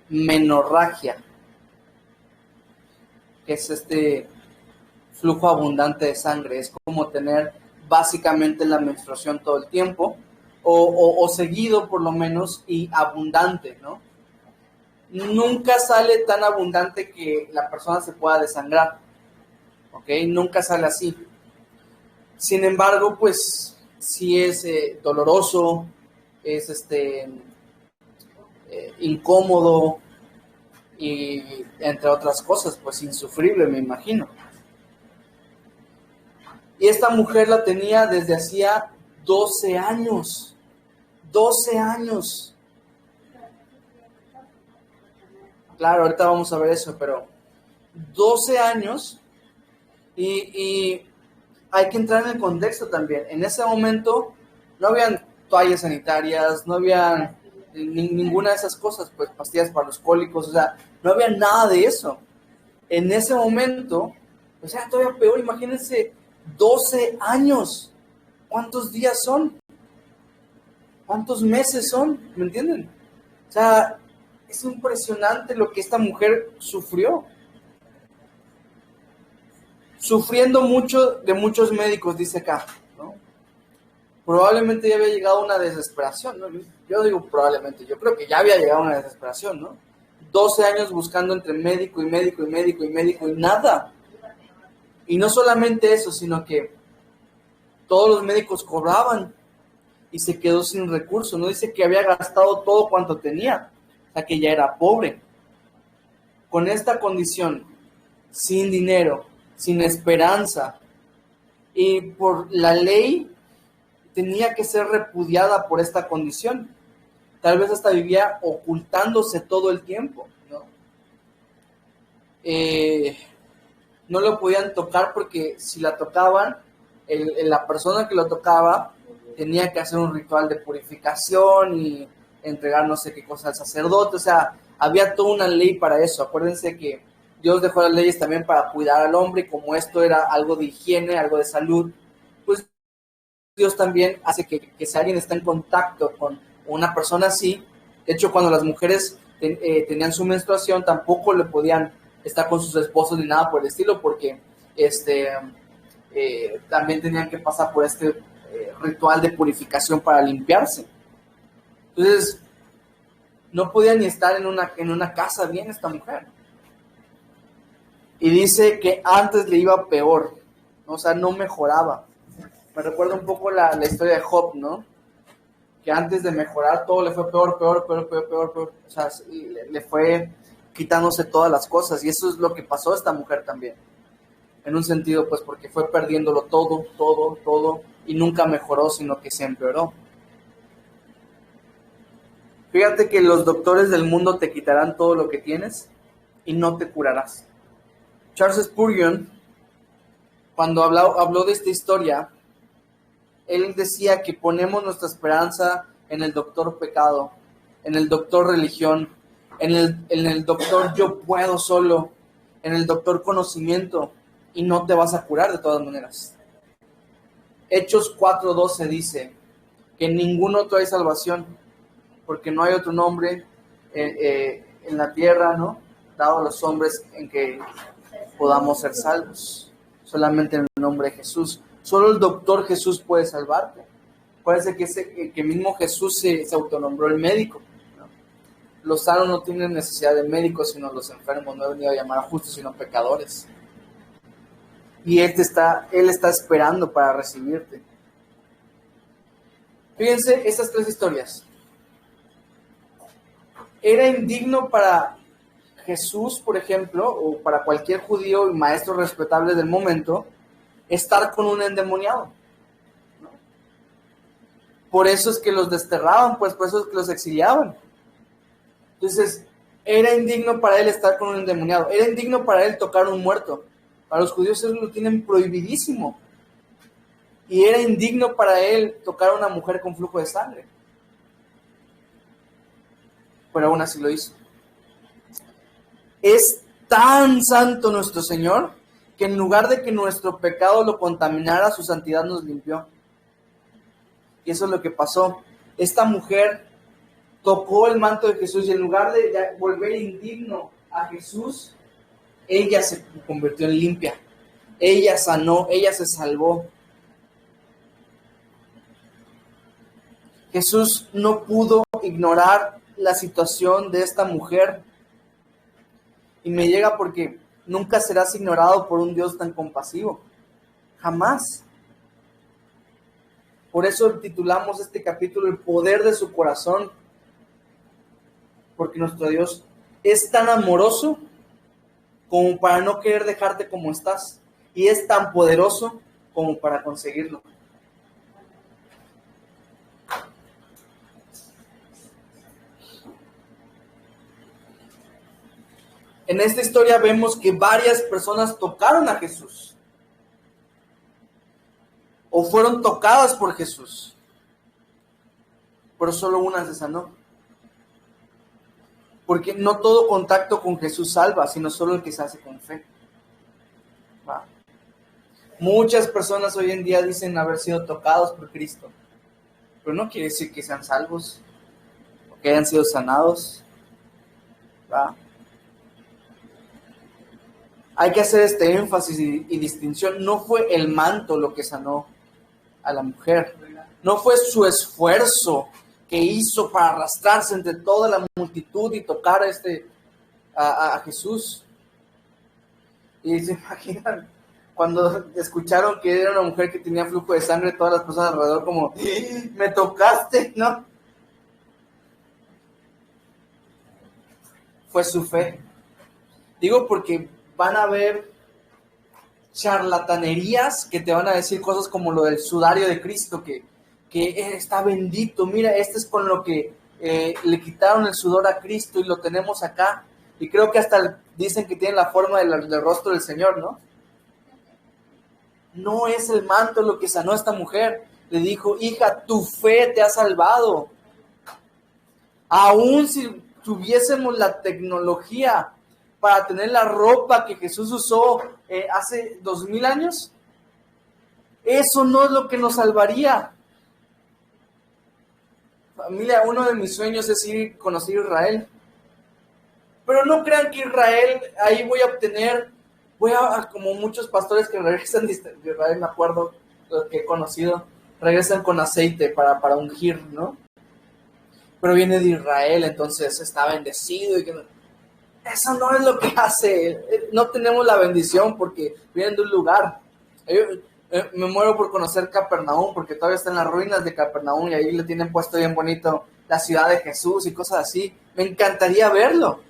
menorragia, que es este flujo abundante de sangre. Es como tener básicamente la menstruación todo el tiempo, o seguido por lo menos, y abundante, ¿no? Nunca sale tan abundante que la persona se pueda desangrar, ¿ok? Nunca sale así. Sin embargo, pues sí es doloroso, es incómodo y entre otras cosas, pues insufrible, me imagino. Y esta mujer la tenía desde hacía 12 años. 12 años. Claro, ahorita vamos a ver eso, pero 12 años y hay que entrar en el contexto también. En ese momento no habían toallas sanitarias, no había ninguna de esas cosas, pues pastillas para los cólicos, o sea, no había nada de eso. En ese momento, o sea, todavía peor, imagínense, 12 años. ¿Cuántos días son? ¿Cuántos meses son? ¿Me entienden? O sea, es impresionante lo que esta mujer sufrió. Sufriendo mucho de muchos médicos, dice acá, ¿no? Probablemente ya había llegado a una desesperación, ¿no? Yo digo probablemente, yo creo que ya había llegado a una desesperación, ¿no? 12 años buscando entre médico y médico y médico y médico y nada. Y no solamente eso, sino que todos los médicos cobraban y se quedó sin recursos. No dice que había gastado todo cuanto tenía, o sea que ya era pobre. Con esta condición, sin dinero, sin esperanza, y por la ley tenía que ser repudiada por esta condición. Tal vez hasta vivía ocultándose todo el tiempo, ¿no? No lo podían tocar porque si la tocaban, la persona que lo tocaba tenía que hacer un ritual de purificación y entregar no sé qué cosa al sacerdote. O sea, había toda una ley para eso. Acuérdense que Dios dejó las leyes también para cuidar al hombre, y como esto era algo de higiene, algo de salud, pues Dios también hace que si alguien está en contacto con una persona así, de hecho cuando las mujeres tenían su menstruación, tampoco le podían estar con sus esposos ni nada por el estilo, porque también tenían que pasar por este ritual de purificación para limpiarse. Entonces, no podía ni estar en una casa bien esta mujer. Y dice que antes le iba peor, ¿no? O sea, no mejoraba. Me recuerda un poco la historia de Job, ¿no? Que antes de mejorar todo le fue peor. O sea, le fue quitándose todas las cosas. Y eso es lo que pasó a esta mujer también. En un sentido, pues, porque fue perdiéndolo todo, y nunca mejoró, sino que se empeoró. Fíjate que los doctores del mundo te quitarán todo lo que tienes y no te curarás. Charles Spurgeon, cuando habló de esta historia, él decía que ponemos nuestra esperanza en el doctor pecado, en el doctor religión, en el doctor yo puedo solo, en el doctor conocimiento, y no te vas a curar de todas maneras. Hechos 4:12 dice que en ningún otro hay salvación, porque no hay otro nombre en la tierra, ¿no?, dado a los hombres en que podamos ser salvos, solamente en el nombre de Jesús. Solo el doctor Jesús puede salvarte. Acuérdense que mismo Jesús se autonombró el médico, ¿no? Los sanos no tienen necesidad de médicos, sino los enfermos. No he venido a llamar a justos, sino pecadores. Y Él está esperando para recibirte. Fíjense estas tres historias. Era indigno para Jesús, por ejemplo, o para cualquier judío y maestro respetable del momento, estar con un endemoniado, ¿no? Por eso es que los desterraban, pues por eso es que los exiliaban. Entonces, era indigno para él estar con un endemoniado, era indigno para él tocar a un muerto. Para los judíos eso lo tienen prohibidísimo. Y era indigno para él tocar a una mujer con flujo de sangre. Pero aún así lo hizo. Es tan santo nuestro Señor que en lugar de que nuestro pecado lo contaminara, su santidad nos limpió. Y eso es lo que pasó. Esta mujer tocó el manto de Jesús y en lugar de volver indigno a Jesús, ella se convirtió en limpia. Ella sanó, ella se salvó. Jesús no pudo ignorar la situación de esta mujer. Y me llega porque nunca serás ignorado por un Dios tan compasivo. Jamás. Por eso titulamos este capítulo El poder de su corazón. Porque nuestro Dios es tan amoroso como para no querer dejarte como estás. Y es tan poderoso como para conseguirlo. En esta historia vemos que varias personas tocaron a Jesús o fueron tocadas por Jesús, pero solo una se sanó. Porque no todo contacto con Jesús salva, sino solo el que se hace con fe. ¿Va? Muchas personas hoy en día dicen haber sido tocados por Cristo, pero no quiere decir que sean salvos o que hayan sido sanados. ¿Va? Hay que hacer este énfasis y distinción. No fue el manto lo que sanó a la mujer. No fue su esfuerzo que hizo para arrastrarse entre toda la multitud y tocar a Jesús. Y se imaginan, cuando escucharon que era una mujer que tenía flujo de sangre, todas las personas alrededor como, me tocaste, ¿no? Fue su fe. Digo porque van a haber charlatanerías que te van a decir cosas como lo del sudario de Cristo, que está bendito. Mira, este es con lo que le quitaron el sudor a Cristo y lo tenemos acá. Y creo que hasta dicen que tiene la forma del rostro del Señor, ¿no? No es el manto lo que sanó a esta mujer. Le dijo, hija, tu fe te ha salvado. Aún si tuviésemos la tecnología para tener la ropa que Jesús usó hace 2000 años, eso no es lo que nos salvaría. Familia, uno de mis sueños es ir a conocer Israel. Pero no crean que Israel, ahí como muchos pastores que regresan de Israel, me acuerdo, los que he conocido, regresan con aceite para ungir, ¿no? Pero viene de Israel, entonces está bendecido. Eso no es lo que hace. No tenemos la bendición porque vienen de un lugar. Me muero por conocer Capernaum porque todavía está en las ruinas de Capernaum y ahí le tienen puesto bien bonito la ciudad de Jesús y cosas así. Me encantaría verlo.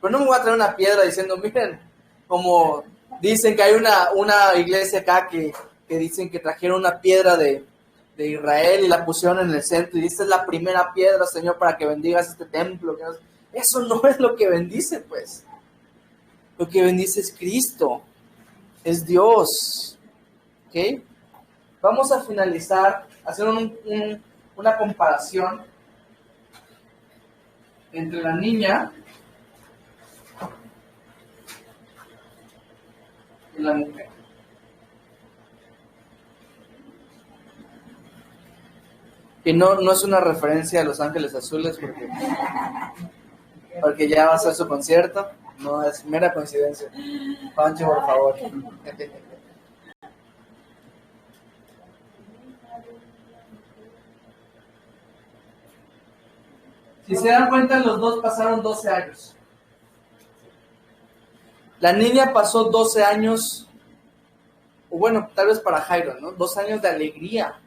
Pero no me voy a traer una piedra diciendo, miren, como dicen que hay una iglesia acá que dicen que trajeron una piedra de Israel y la pusieron en el centro y esta es la primera piedra, Señor, para que bendigas este templo. Eso no es lo que bendice, pues. Lo que bendice es Cristo, es Dios. ¿Ok? Vamos a finalizar haciendo una comparación entre la niña y la mujer. Y no es una referencia a Los Ángeles Azules porque ya va a ser su concierto. No, es mera coincidencia. Pancho, por favor. Si se dan cuenta, los dos pasaron 12 años. La niña pasó 12 años, o bueno, tal vez para Jairo, ¿no? 2 años de alegría.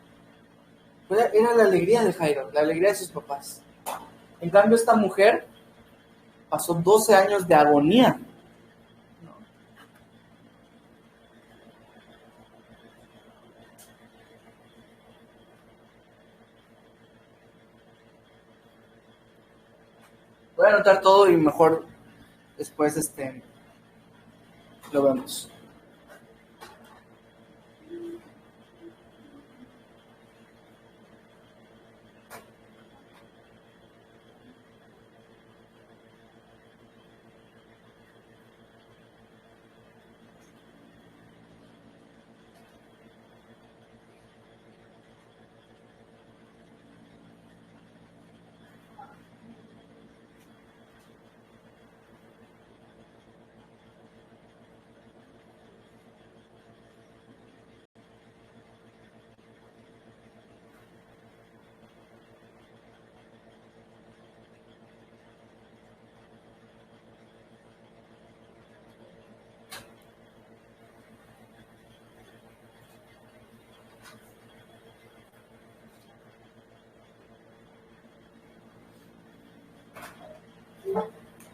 Era la alegría de Jairo, la alegría de sus papás. En cambio, esta mujer pasó 12 años de agonía. Voy a anotar todo y mejor después lo vemos.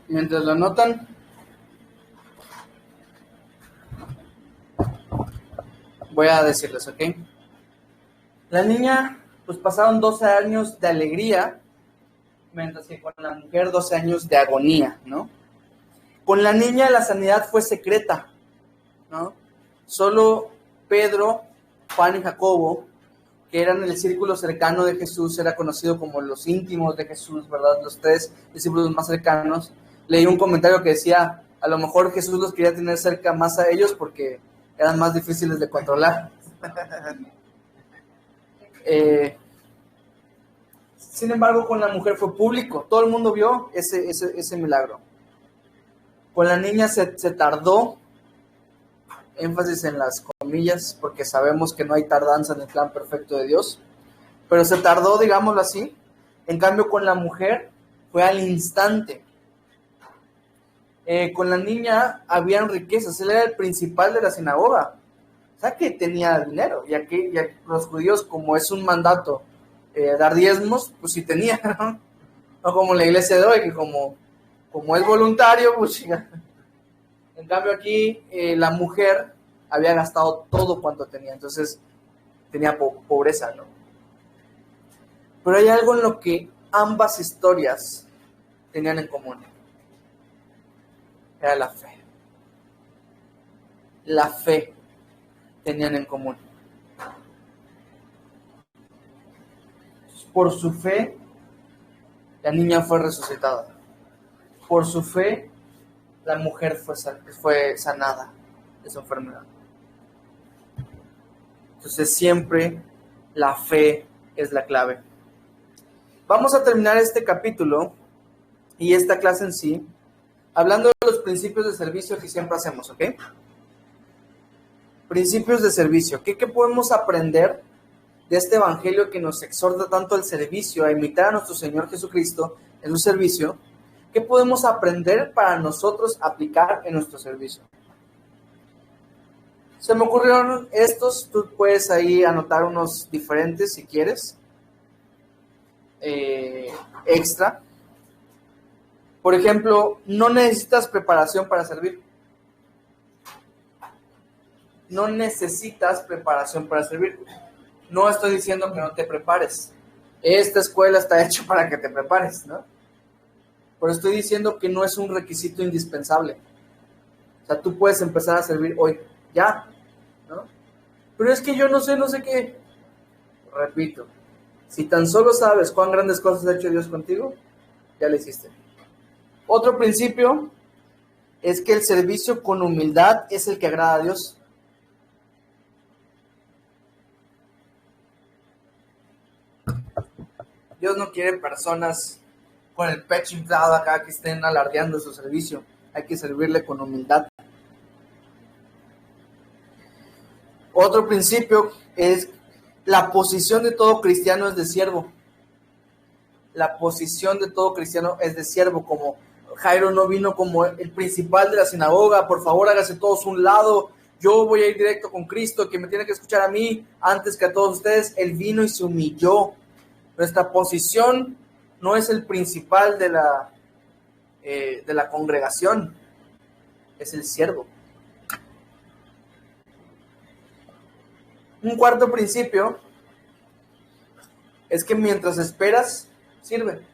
Mientras lo anotan, voy a decirles, ¿ok? La niña, pues pasaron 12 años de alegría, mientras que con la mujer 12 años de agonía, ¿no? Con la niña la sanidad fue secreta, ¿no? Solo Pedro, Juan y Jacobo, que eran el círculo cercano de Jesús, era conocido como los íntimos de Jesús, ¿verdad? Los 3 discípulos más cercanos. Leí un comentario que decía, a lo mejor Jesús los quería tener cerca más a ellos porque eran más difíciles de controlar. Sin embargo, con la mujer fue público, todo el mundo vio ese milagro. Con la niña se tardó, énfasis en las comillas, porque sabemos que no hay tardanza en el plan perfecto de Dios, pero se tardó, digámoslo así. En cambio, con la mujer fue al instante. Con la niña habían riquezas, él era el principal de la sinagoga, o sea que tenía dinero, y aquí los judíos, como es un mandato dar diezmos, pues sí tenía, ¿no? No como la iglesia de hoy, que como es voluntario, pues ya. En cambio aquí la mujer había gastado todo cuanto tenía, entonces tenía pobreza, ¿no? Pero hay algo en lo que ambas historias tenían en común. Era la fe. La fe tenían en común. Por su fe, la niña fue resucitada. Por su fe, la mujer fue sanada de su enfermedad. Entonces siempre la fe es la clave. Vamos a terminar este capítulo y esta clase en sí hablando de los principios de servicio que siempre hacemos, ¿ok? Principios de servicio. ¿Qué podemos aprender de este evangelio que nos exhorta tanto al servicio, a imitar a nuestro Señor Jesucristo en su servicio? ¿Qué podemos aprender para nosotros aplicar en nuestro servicio? Se me ocurrieron estos, tú puedes ahí anotar unos diferentes si quieres, extra. Por ejemplo, no necesitas preparación para servir. No necesitas preparación para servir. No estoy diciendo que no te prepares. Esta escuela está hecha para que te prepares, ¿no? Pero estoy diciendo que no es un requisito indispensable. O sea, tú puedes empezar a servir hoy, ya, ¿no? Pero es que yo no sé qué. Repito, si tan solo sabes cuán grandes cosas ha hecho Dios contigo, ya lo hiciste. Otro principio es que el servicio con humildad es el que agrada a Dios. Dios no quiere personas con el pecho inflado acá que estén alardeando su servicio. Hay que servirle con humildad. Otro principio es la posición de todo cristiano es de siervo. La posición de todo cristiano es de siervo, como Jairo no vino como el principal de la sinagoga, por favor hágase todos un lado, yo voy a ir directo con Cristo, que me tiene que escuchar a mí antes que a todos ustedes. Él vino y se humilló. Nuestra posición no es el principal de la congregación, es el siervo. Un cuarto principio es que mientras esperas, sirve.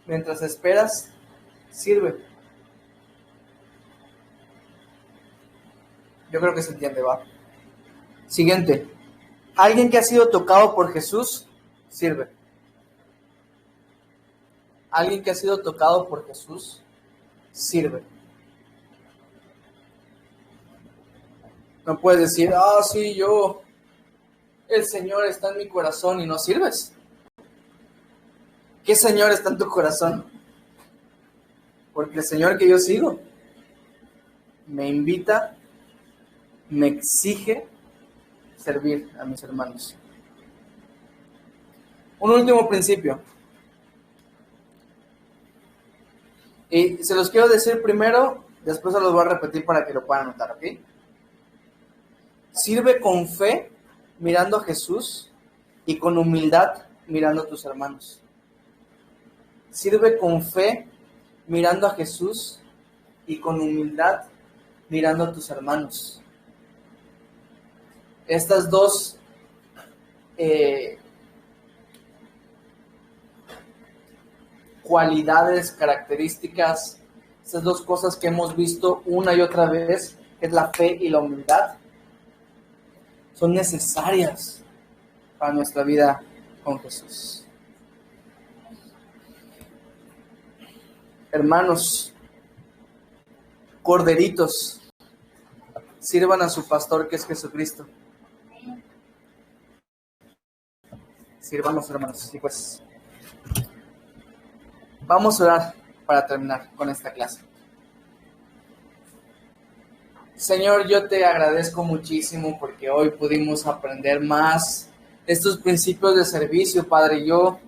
Mientras esperas, sirve. Yo creo que se entiende, ¿va? Siguiente. Alguien que ha sido tocado por Jesús, sirve. Alguien que ha sido tocado por Jesús, sirve. No puedes decir, sí, el Señor está en mi corazón y no sirves. ¿Qué Señor está en tu corazón? Porque el Señor que yo sigo me invita, me exige servir a mis hermanos. Un último principio. Y se los quiero decir primero, después se los voy a repetir para que lo puedan anotar, ¿ok? Sirve con fe mirando a Jesús y con humildad mirando a tus hermanos. Sirve con fe mirando a Jesús y con humildad mirando a tus hermanos. Estas dos cualidades, características, estas dos cosas que hemos visto una y otra vez, que es la fe y la humildad, son necesarias para nuestra vida con Jesús. Hermanos, corderitos, sirvan a su pastor que es Jesucristo. Sirvamos, hermanos. Y pues, vamos a orar para terminar con esta clase. Señor, yo te agradezco muchísimo porque hoy pudimos aprender más de estos principios de servicio, Padre. Yo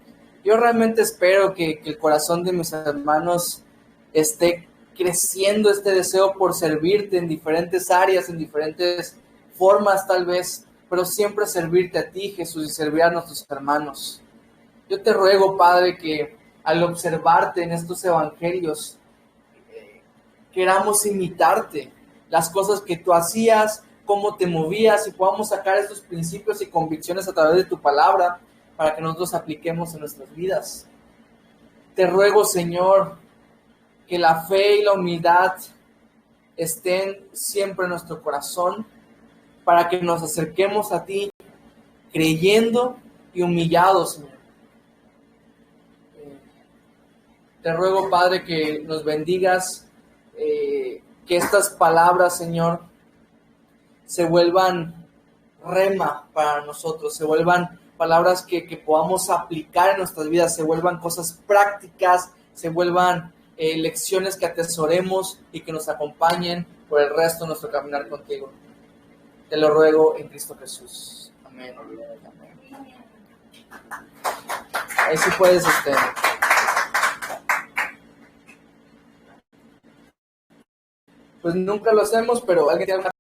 realmente espero que el corazón de mis hermanos esté creciendo este deseo por servirte en diferentes áreas, en diferentes formas tal vez, pero siempre servirte a ti, Jesús, y servir a nuestros hermanos. Yo te ruego, Padre, que al observarte en estos evangelios, queramos imitarte, las cosas que tú hacías, cómo te movías, y podamos sacar estos principios y convicciones a través de tu palabra para que nosotros apliquemos en nuestras vidas. Te ruego, Señor, que la fe y la humildad estén siempre en nuestro corazón para que nos acerquemos a ti creyendo y humillados, Señor. Te ruego, Padre, que nos bendigas, que estas palabras, Señor, se vuelvan rema para nosotros, se vuelvan palabras que podamos aplicar en nuestras vidas, se vuelvan cosas prácticas, se vuelvan lecciones que atesoremos y que nos acompañen por el resto de nuestro caminar contigo. Te lo ruego en Cristo Jesús. Amén. Amén. Ahí sí puedes, pues nunca lo hacemos, pero alguien tiene alguna